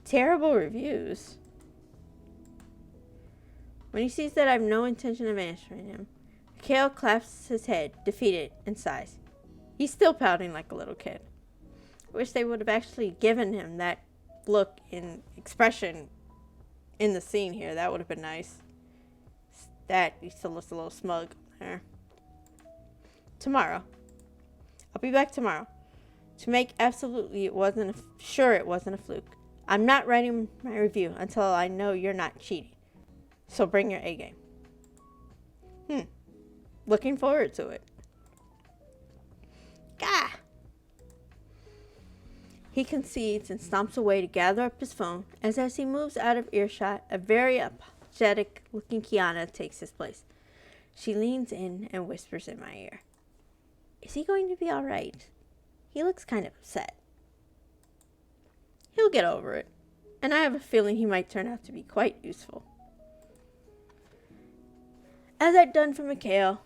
terrible reviews? When he sees that I have no intention of answering him, Mikhail claps his head, defeated, and sighs. He's still pouting like a little kid. I wish they would have actually given him that look and expression in the scene here. That would have been nice. That he still looks a little smug there. Tomorrow. I'll be back tomorrow to make absolutely sure it wasn't a fluke. I'm not writing my review until I know you're not cheating. So bring your A game. Looking forward to it. Gah! He concedes and stomps away to gather up his phone as he moves out of earshot, a very apologetic looking Kiana takes his place. She leans in and whispers in my ear. Is he going to be all right? He looks kind of upset. He'll get over it, and I have a feeling he might turn out to be quite useful. As I'd done for Mikhail,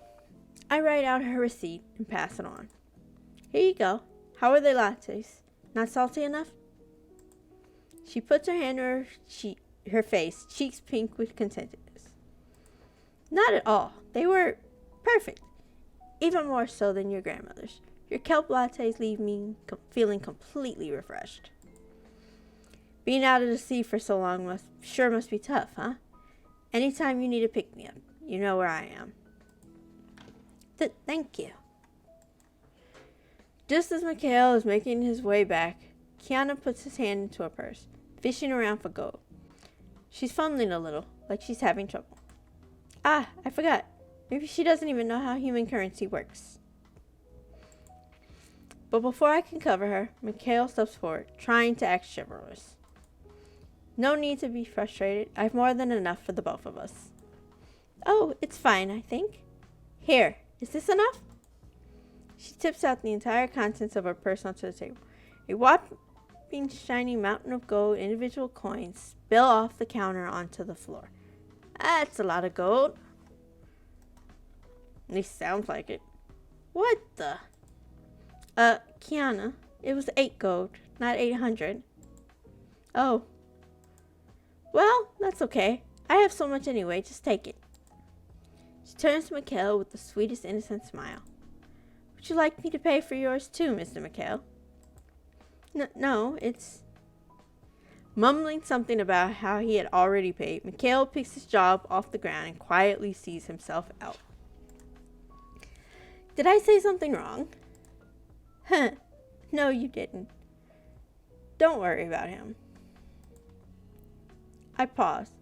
I write out her receipt and pass it on. Here you go. How are the lattes? Not salty enough? She puts her hand to her face, cheeks pink with contentedness. Not at all. They were perfect. Even more so than your grandmother's. Your kelp lattes leave me feeling completely refreshed. Being out at the sea for so long must be tough, huh? Anytime you need a pick-me-up, you know where I am. Thank you. Just as Mikhail is making his way back, Kiana puts his hand into her purse, fishing around for gold. She's fumbling a little, like she's having trouble. Ah, I forgot. Maybe she doesn't even know how human currency works. But before I can cover her, Mikhail steps forward, trying to act chivalrous. No need to be frustrated. I've more than enough for the both of us. Oh, it's fine, I think. Here, is this enough? She tips out the entire contents of her purse onto the table. A whopping shiny mountain of gold individual coins spill off the counter onto the floor. That's a lot of gold. At least sounds like it. What the? Kiana, it was 8 gold, not 800. Oh. Well, that's okay. I have so much anyway, just take it. She turns to Mikhail with the sweetest innocent smile. Would you like me to pay for yours too, Mr. Mikhail? No, it's... Mumbling something about how he had already paid, Mikhail picks his job off the ground and quietly sees himself out. Did I say something wrong? Huh. No, you didn't. Don't worry about him. I paused,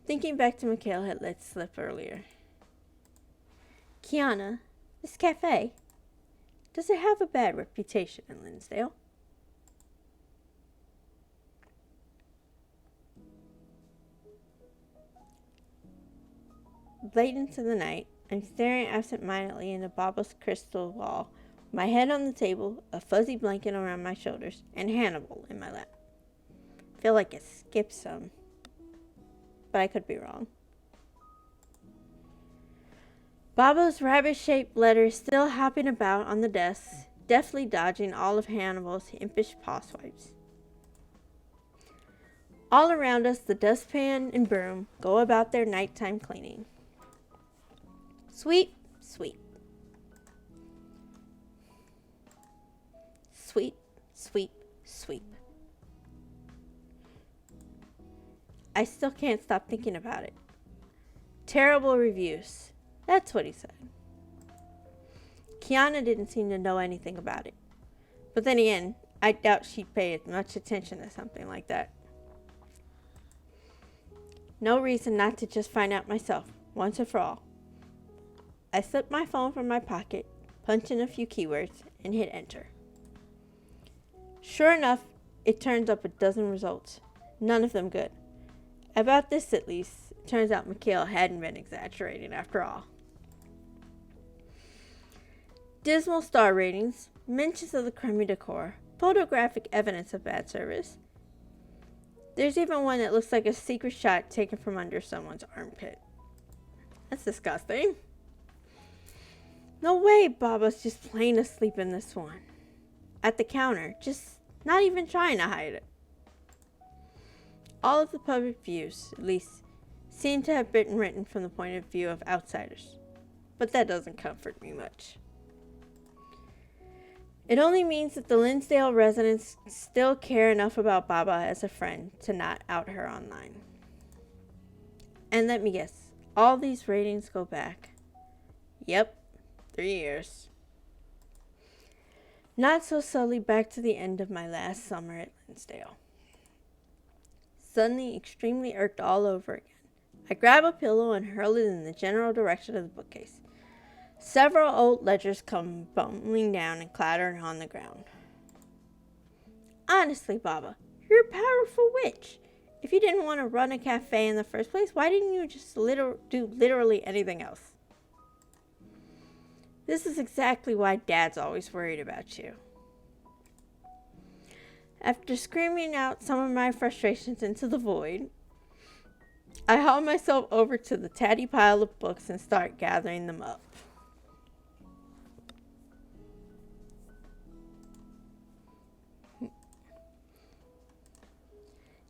thinking back to Mikhail had let slip earlier. Kiana, this cafe, does it have a bad reputation in Linsdale? Late into the night, I'm staring absent-mindedly into Baba's crystal wall, my head on the table, a fuzzy blanket around my shoulders, and Hannibal in my lap. I feel like it skipped some, but I could be wrong. Baba's rabbit-shaped letters still hopping about on the desk, deftly dodging all of Hannibal's impish paw swipes. All around us, the dustpan and broom go about their nighttime cleaning. Sweep, sweep. Sweep, sweep, sweep. I still can't stop thinking about it. Terrible reviews. That's what he said. Kiana didn't seem to know anything about it. But then again, I doubt she'd pay as much attention to something like that. No reason not to just find out myself, once and for all. I slipped my phone from my pocket, punched in a few keywords, and hit enter. Sure enough, it turns up a dozen results. None of them good. About this, at least, it turns out Mikhail hadn't been exaggerating after all. Dismal star ratings, mentions of the crummy decor, photographic evidence of bad service. There's even one that looks like a secret shot taken from under someone's armpit. That's disgusting. No way Baba's just plain asleep in this one. At the counter, just not even trying to hide it. All of the public views, at least, seem to have been written from the point of view of outsiders. But that doesn't comfort me much. It only means that the Linsdale residents still care enough about Baba as a friend to not out her online. And let me guess, all these ratings go back. Yep, 3 years. Not so subtly back to the end of my last summer at Linsdale. Suddenly extremely irked all over again. I grab a pillow and hurl it in the general direction of the bookcase. Several old ledgers come bumbling down and clatter on the ground. Honestly, Baba, you're a powerful witch. If you didn't want to run a cafe in the first place, why didn't you just do literally anything else? This is exactly why Dad's always worried about you. After screaming out some of my frustrations into the void, I haul myself over to the tatty pile of books and start gathering them up.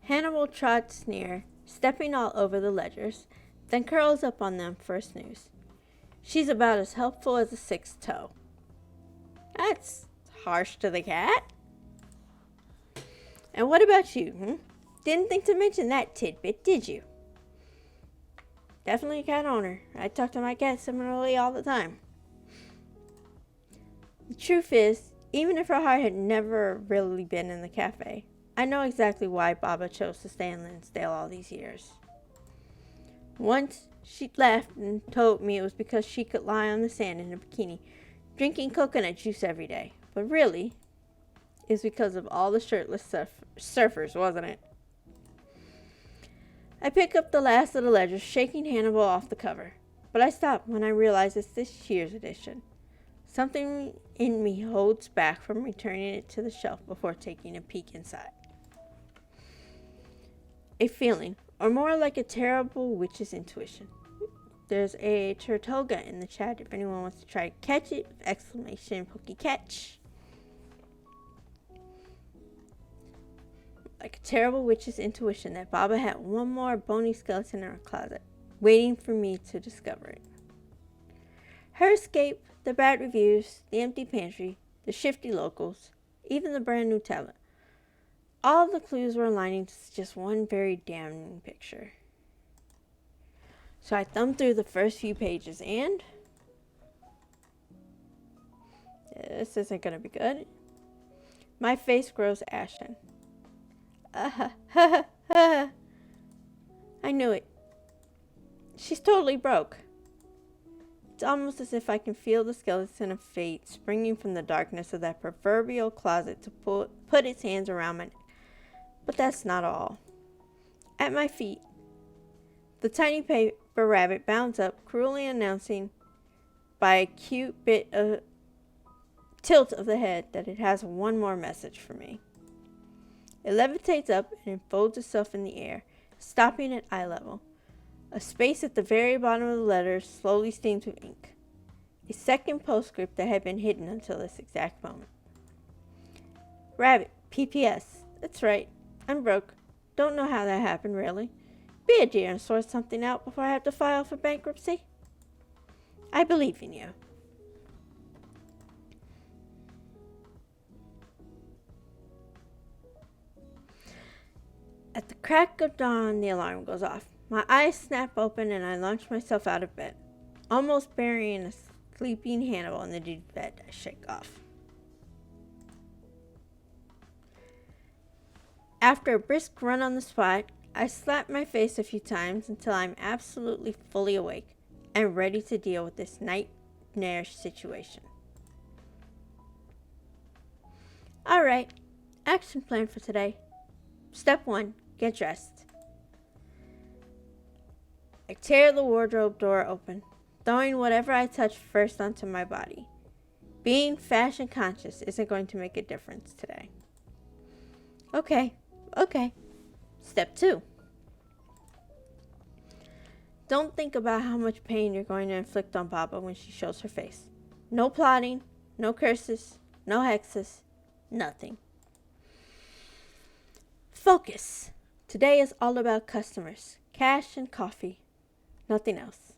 Hannibal trots near, stepping all over the ledgers, then curls up on them for a snooze. She's about as helpful as a sixth toe. That's harsh to the cat. And what about you? Didn't think to mention that tidbit, did you? Definitely a cat owner. I talk to my cat similarly all the time. The truth is, even if her heart had never really been in the cafe, I know exactly why Baba chose to stay in Linsdale all these years. Once she left and told me it was because she could lie on the sand in a bikini, drinking coconut juice every day. But really, it's because of all the shirtless surfers, wasn't it? I pick up the last of the ledgers, shaking Hannibal off the cover. But I stop when I realize it's this year's edition. Something in me holds back from returning it to the shelf before taking a peek inside. A feeling, or more like a terrible witch's intuition. There's a Turtoga in the chat if anyone wants to try to catch it. Exclamation pokey catch. Like a terrible witch's intuition that Baba had one more bony skeleton in her closet, waiting for me to discover it. Her escape, the bad reviews, the empty pantry, the shifty locals, even the brand new talent. All the clues were aligning to just one very damning picture. So I thumbed through the first few pages and this isn't going to be good. My face grows ashen. I knew it. She's totally broke. It's almost as if I can feel the skeleton of fate springing from the darkness of that proverbial closet to put its hands around my neck. But that's not all. At my feet, the tiny paper rabbit bounds up, cruelly announcing by a cute bit of tilt of the head that it has one more message for me. It levitates up and enfolds itself in the air, stopping at eye level. A space at the very bottom of the letters slowly stained with ink. A second postscript that had been hidden until this exact moment. Rabbit, PPS. That's right. I'm broke. Don't know how that happened, really. Be a dear and sort something out before I have to file for bankruptcy. I believe in you. At the crack of dawn, the alarm goes off. My eyes snap open and I launch myself out of bed. Almost burying a sleeping Hannibal in the dude's bed, I shake off. After a brisk run on the spot, I slap my face a few times until I'm absolutely fully awake and ready to deal with this nightmarish situation. Alright, action plan for today. Step 1, get dressed. I tear the wardrobe door open, throwing whatever I touch first onto my body. Being fashion conscious isn't going to make a difference today. Okay. Step 2. Don't think about how much pain you're going to inflict on Baba when she shows her face. No plotting, no curses, no hexes, nothing. Focus. Today is all about customers, cash and coffee. Nothing else.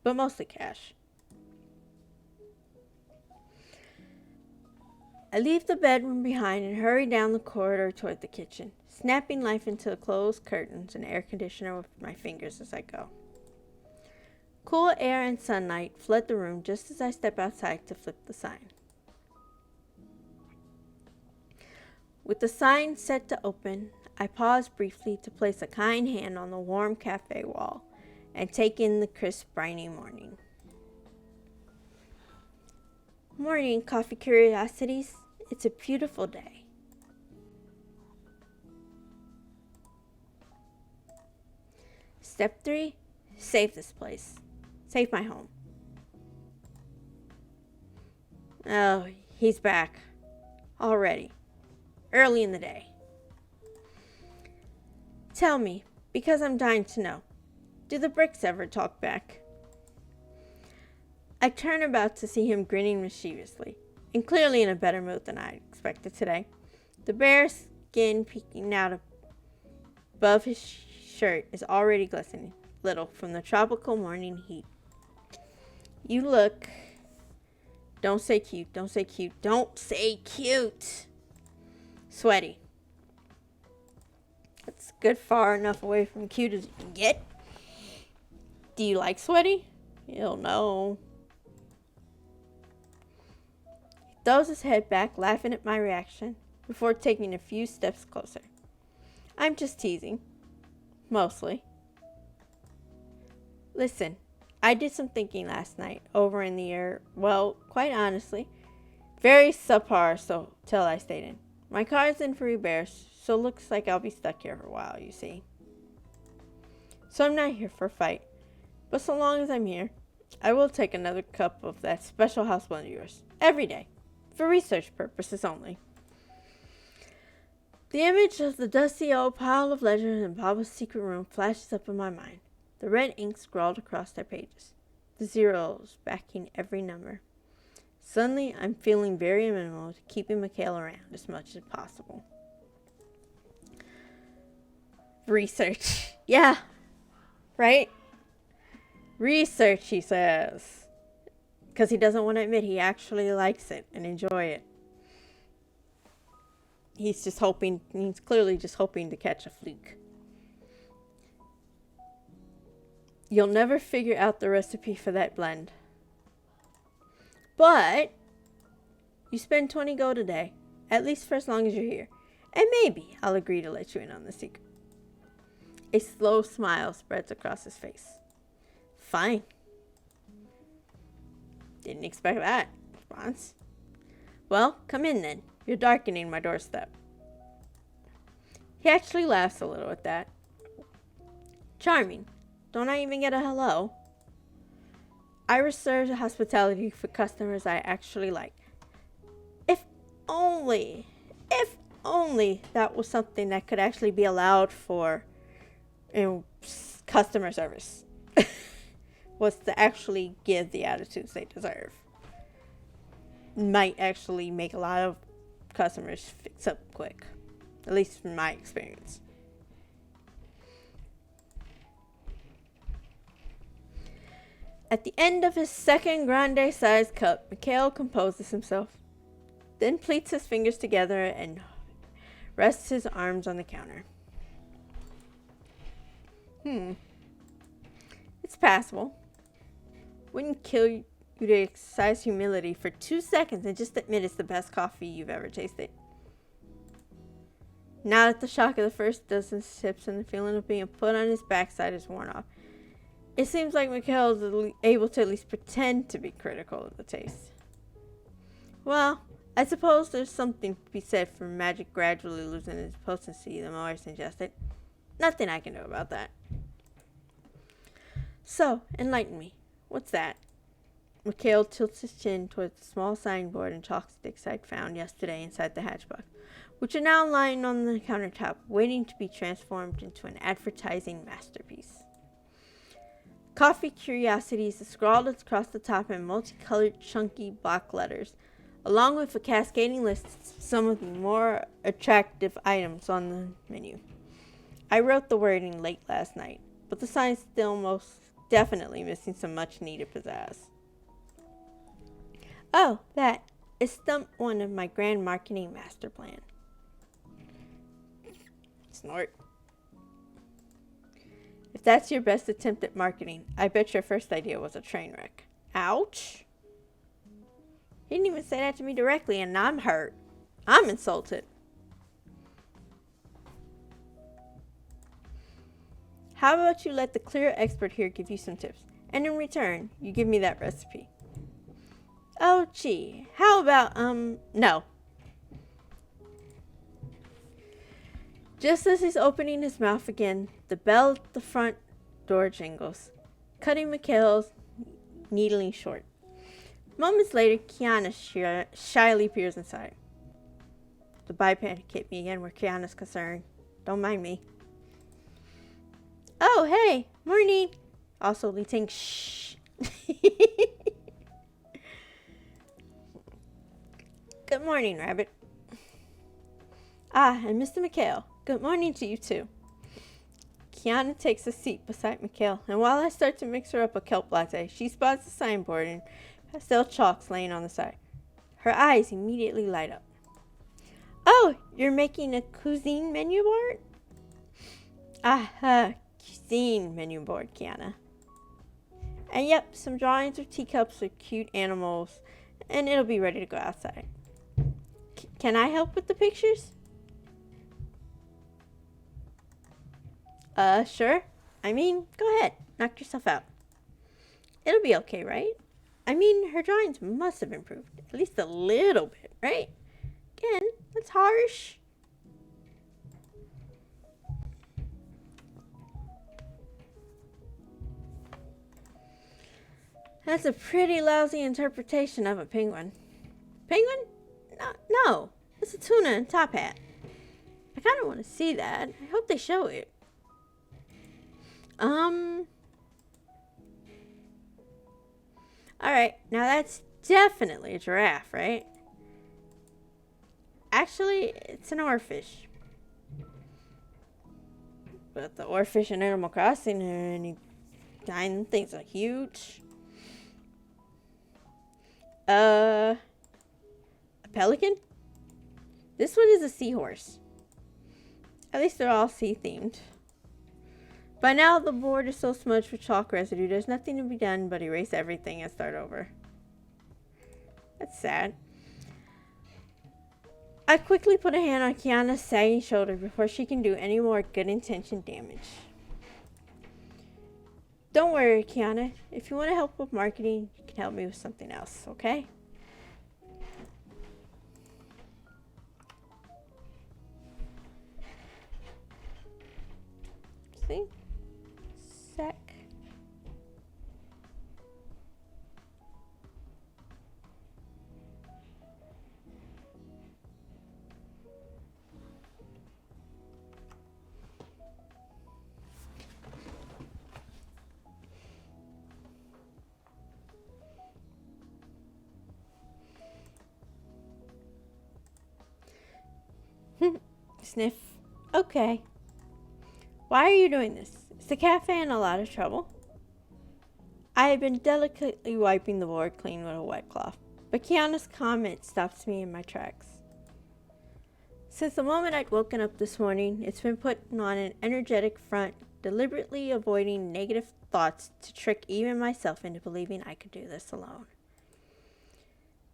But mostly cash. I leave the bedroom behind and hurry down the corridor toward the kitchen, snapping life into the closed curtains and air conditioner with my fingers as I go. Cool air and sunlight flood the room just as I step outside to flip the sign. With the sign set to open, I pause briefly to place a kind hand on the warm cafe wall and take in the crisp, briny morning. Morning, coffee curiosities. It's a beautiful day. Step 3, save this place. Save my home. Oh, he's back. Already. Early in the day. Tell me, because I'm dying to know, do the bricks ever talk back? I turn about to see him grinning mischievously, and clearly in a better mood than I expected today. The bare skin peeking out above his shirt is already glistening, little from the tropical morning heat. You look... Don't say cute, don't say cute, don't say cute! Sweaty. That's good far enough away from cute as you can get. Do you like sweaty? You'll know. He throws his head back, laughing at my reaction, before taking a few steps closer. I'm just teasing. Mostly. Listen, I did some thinking last night over in the air. Well, quite honestly, very subpar, so till I stayed in. My car's in for repairs, so looks like I'll be stuck here for a while, you see. So I'm not here for a fight, but so long as I'm here, I will take another cup of that special house blend of yours, every day, for research purposes only. The image of the dusty old pile of ledgers in Baba's secret room flashes up in my mind, the red ink scrawled across their pages, the zeros backing every number. Suddenly, I'm feeling very amenable to keeping Mikhail around as much as possible. Research. Yeah. Right? Research, he says. Because he doesn't want to admit he actually likes it and enjoy it. He's clearly just hoping to catch a fluke. You'll never figure out the recipe for that blend. But you spend 20 gold a day, at least for as long as you're here, and maybe I'll agree to let you in on the secret. A slow smile spreads across his face. Fine. Didn't expect that response. Well, come in then. You're darkening my doorstep. He actually laughs a little at that. Charming. Don't I even get a hello? I reserve hospitality for customers I actually like. If only that was something that could actually be allowed for in customer service. Was to actually give the attitudes they deserve. Might actually make a lot of customers fix up quick. At least from my experience. At the end of his second grande-sized cup, Mikhail composes himself, then pleats his fingers together and rests his arms on the counter. It's passable. Wouldn't kill you to exercise humility for 2 seconds and just admit it's the best coffee you've ever tasted. Now that the shock of the first dozen sips and the feeling of being put on his backside is worn off, it seems like Mikhail is able to at least pretend to be critical of the taste. Well, I suppose there's something to be said for magic gradually losing its potency the more it's ingested. Nothing I can do about that. So, enlighten me. What's that? Mikhail tilts his chin towards the small signboard and chalk sticks I'd found yesterday inside the hatchbox, which are now lying on the countertop, waiting to be transformed into an advertising masterpiece. Coffee Curiosities is scrawled across the top in multicolored, chunky block letters, along with a cascading list of some of the more attractive items on the menu. I wrote the wording late last night, but the sign's still most definitely missing some much-needed pizzazz. Oh, that is step one of my grand marketing master plan. Snort. If that's your best attempt at marketing, I bet your first idea was a train wreck. Ouch. He didn't even say that to me directly, and I'm hurt. I'm insulted. How about you let the clear expert here give you some tips, and in return, you give me that recipe. Oh, gee. How about, no. Just as he's opening his mouth again, the bell at the front door jingles, cutting Mikhail's needling short. Moments later, Kiana shyly peers inside. The bypass hit me again where Kiana's concerned. Don't mind me. Oh, hey, morning. Also, Li Ting, shh. Good morning, Rabbit. Ah, and Mr. Mikhail, good morning to you too. Kiana takes a seat beside Mikhail, and while I start to mix her up a kelp latte, she spots the signboard and pastel chalks laying on the side. Her eyes immediately light up. Oh, you're making a cuisine menu board? Cuisine menu board, Kiana. And yep, some drawings of teacups with cute animals, and it'll be ready to go outside. Can I help with the pictures? Sure. I mean, go ahead. Knock yourself out. It'll be okay, right? I mean, her drawings must have improved. At least a little bit, right? Again, that's harsh. That's a pretty lousy interpretation of a penguin. Penguin? No. It's a tuna and top hat. I kind of want to see that. I hope they show it. Alright, now that's definitely a giraffe, right? Actually, it's an oarfish. But the oarfish in Animal Crossing are any kind things are huge. A pelican? This one is a seahorse. At least they're all sea themed. By now, the board is so smudged with chalk residue, there's nothing to be done but erase everything and start over. That's sad. I quickly put a hand on Kiana's sagging shoulder before she can do any more good-intentioned damage. Don't worry, Kiana. If you want to help with marketing, you can help me with something else, okay? See? Sec. Sniff. Okay. Why are you doing this? Is the cafe in a lot of trouble? I had been delicately wiping the board clean with a wet cloth, but Kiana's comment stops me in my tracks. Since the moment I'd woken up this morning, it's been putting on an energetic front, deliberately avoiding negative thoughts to trick even myself into believing I could do this alone.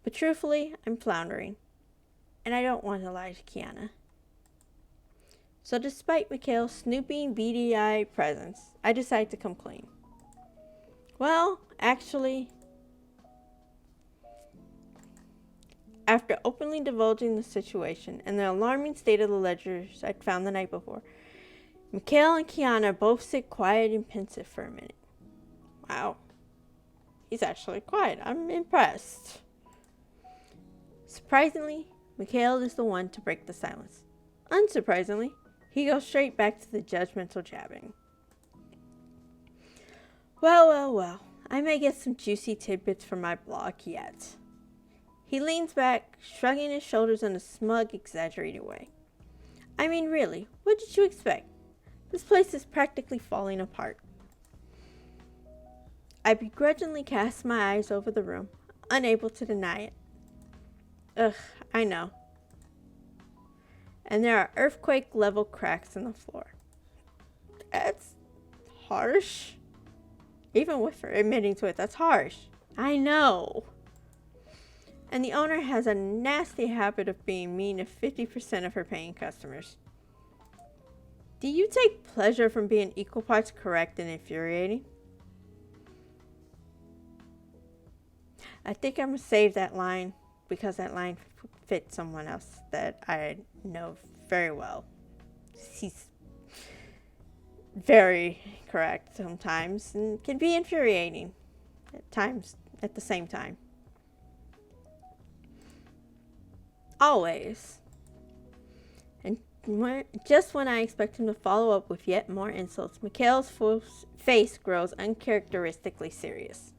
But truthfully, I'm floundering, and I don't want to lie to Kiana. So despite Mikhail's snooping, beady-eyed presence, I decide to come clean. Well, actually, after openly divulging the situation and the alarming state of the ledgers I'd found the night before, Mikhail and Kiana both sit quiet and pensive for a minute. Wow. He's actually quiet. I'm impressed. Surprisingly, Mikhail is the one to break the silence. Unsurprisingly, he goes straight back to the judgmental jabbing. Well, I may get some juicy tidbits from my blog yet. He leans back, shrugging his shoulders in a smug, exaggerated way. I mean, really, what did you expect? This place is practically falling apart. I begrudgingly cast my eyes over the room, unable to deny it. Ugh, I know. And there are earthquake-level cracks in the floor. That's harsh. Even with her admitting to it, that's harsh. I know. And the owner has a nasty habit of being mean to 50% of her paying customers. Do you take pleasure from being equal parts correct and infuriating? I think I'm going to save that line because that line fits someone else that I know very well. He's very correct sometimes and can be infuriating at times at the same time. Always. And just when I expect him to follow up with yet more insults, Mikhail's face grows uncharacteristically serious.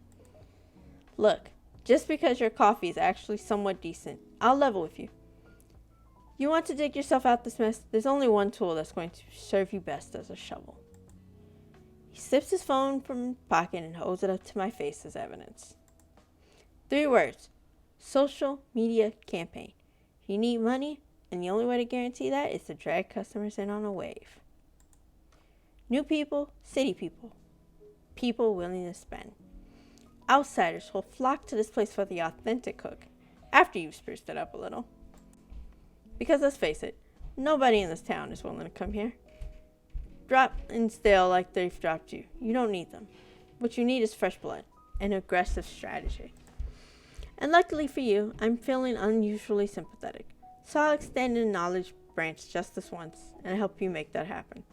Look, just because your coffee is actually somewhat decent, I'll level with you. You want to dig yourself out this mess? There's only one tool that's going to serve you best as a shovel. He slips his phone from his pocket and holds it up to my face as evidence. 3 words. Social media campaign. You need money, and the only way to guarantee that is to drag customers in on a wave. New people, city people. People willing to spend. Outsiders will flock to this place for the authentic cook, after you've spruced it up a little. Because let's face it, nobody in this town is willing to come here. Drop and stale like they've dropped you. You don't need them. What you need is fresh blood, and aggressive strategy. And luckily for you, I'm feeling unusually sympathetic. So I'll extend a knowledge branch just this once, and help you make that happen.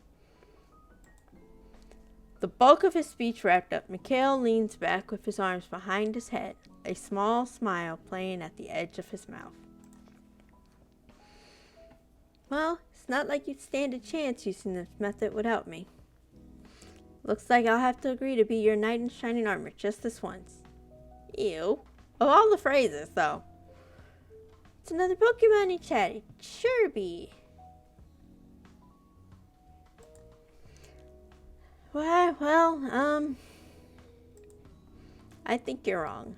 The bulk of his speech wrapped up, Mikhail leans back with his arms behind his head, a small smile playing at the edge of his mouth. Well, it's not like you'd stand a chance using this method without me. Looks like I'll have to agree to be your knight in shining armor just this once. Ew. Of all the phrases, though. It's another Pokemon in chat. It sure be. Well, I think you're wrong.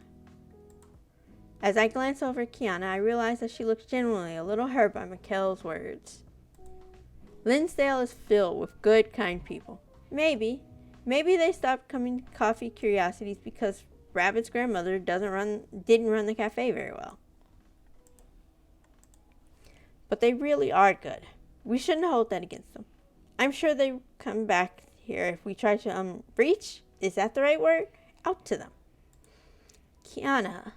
As I glance over at Kiana, I realize that she looks genuinely a little hurt by Mikhail's words. Linsdale is filled with good, kind people. Maybe they stopped coming to Coffee Curiosities because Rabbit's grandmother didn't run the cafe very well. But they really are good. We shouldn't hold that against them. I'm sure they come back here if we try to reach, is that the right word? Out to them. Kiana.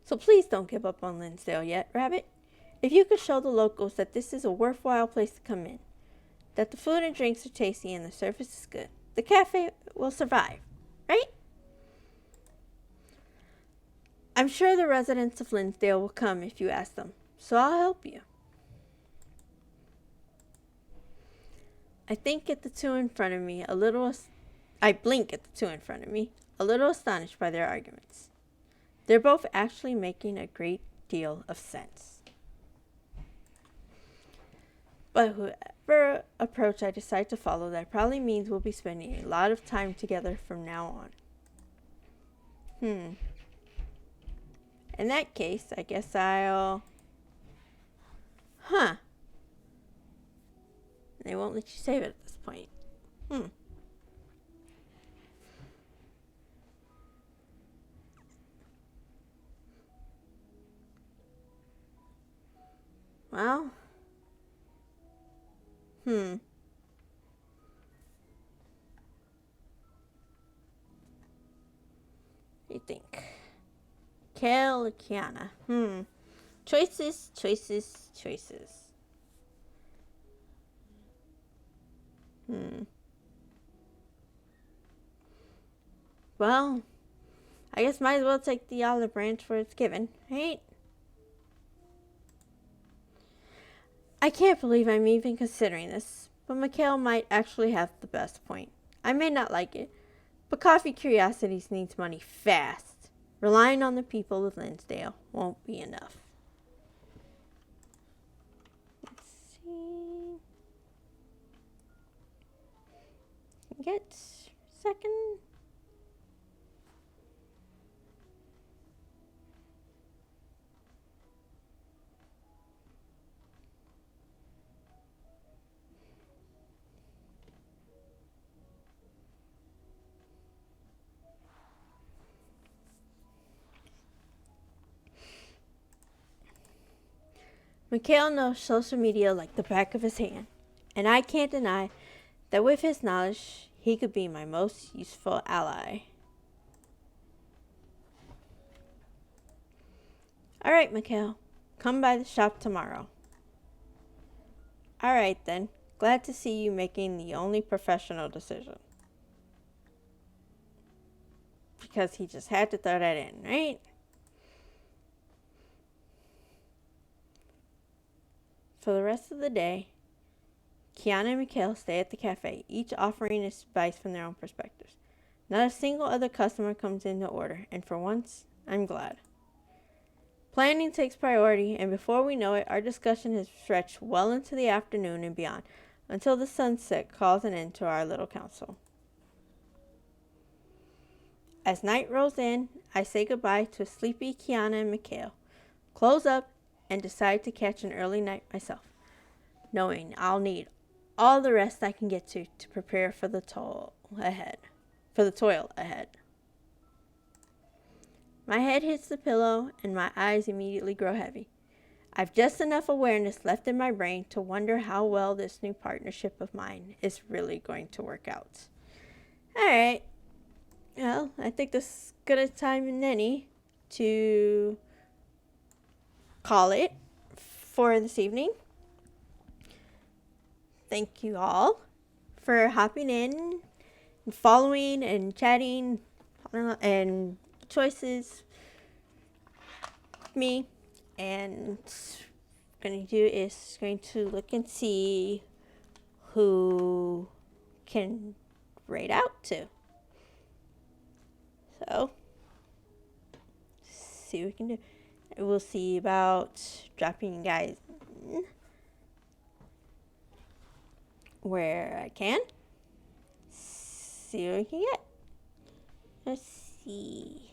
So please don't give up on Linsdale yet, Rabbit. If you could show the locals that this is a worthwhile place to come in, that the food and drinks are tasty and the service is good, the cafe will survive, right? I'm sure the residents of Linsdale will come if you ask them, so I'll help you. I blink at the two in front of me, a little astonished by their arguments. They're both actually making a great deal of sense. But whoever approach I decide to follow, that probably means we'll be spending a lot of time together from now on. In that case, I guess I'll Huh. They won't let you save it at this point. Well. What do you think? Kel or Kiana? Choices, choices, choices. Well, I guess might as well take the olive branch for its given, right? I can't believe I'm even considering this, but Mikhail might actually have the best point. I may not like it, but Coffee Curiosities needs money fast. Relying on the people of Linsdale won't be enough. Let's see. Get second. Mikhail knows social media like the back of his hand, and I can't deny that with his knowledge, he could be my most useful ally. Alright, Mikhail, come by the shop tomorrow. Alright then, glad to see you making the only professional decision. Because he just had to throw that in, right? For the rest of the day, Kiana and Mikhail stay at the cafe, each offering advice from their own perspectives. Not a single other customer comes in to order, and for once, I'm glad. Planning takes priority, and before we know it, our discussion has stretched well into the afternoon and beyond, until the sunset calls an end to our little council. As night rolls in, I say goodbye to sleepy Kiana and Mikhail, close up, and decide to catch an early night myself, knowing I'll need all the rest I can get to prepare for the toil ahead. My head hits the pillow and my eyes immediately grow heavy. I've just enough awareness left in my brain to wonder how well this new partnership of mine is really going to work out. Alright. Well, I think this is good a time as any to call it for this evening. Thank you all for hopping in and following and chatting and choices with me. And what I'm going to do is going to look and see who can rate out to. So, see what we can do. We'll see about dropping you guys in where I can. See what we can get. Let's see.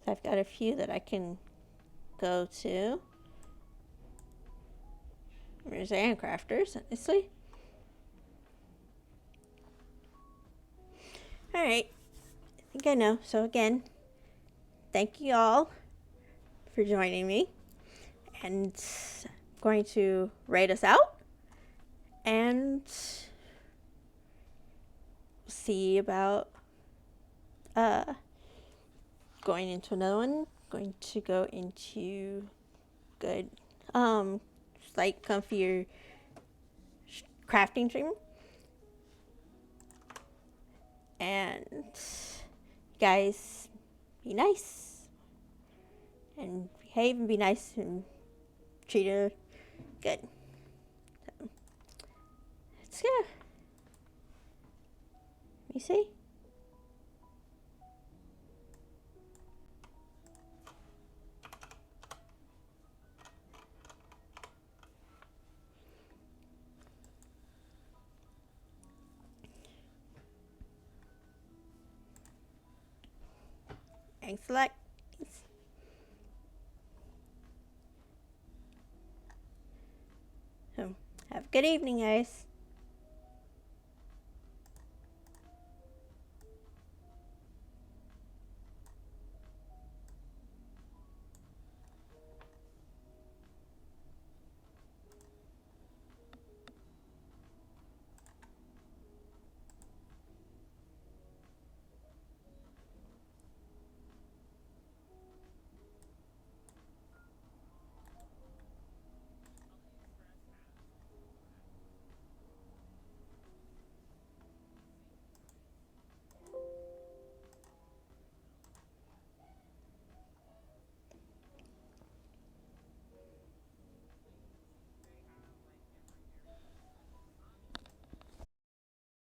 So I've got a few that I can go to. There's Handcrafters, honestly. Alright. I think I know. So again, thank you all for joining me. And I'm going to rate us out. And see about going into another one. Going to go into good like comfier crafting stream. And guys, be nice and behave and be nice and treat her good. So, let's go. Let me see. Thanks a lot. So, have a good evening, guys.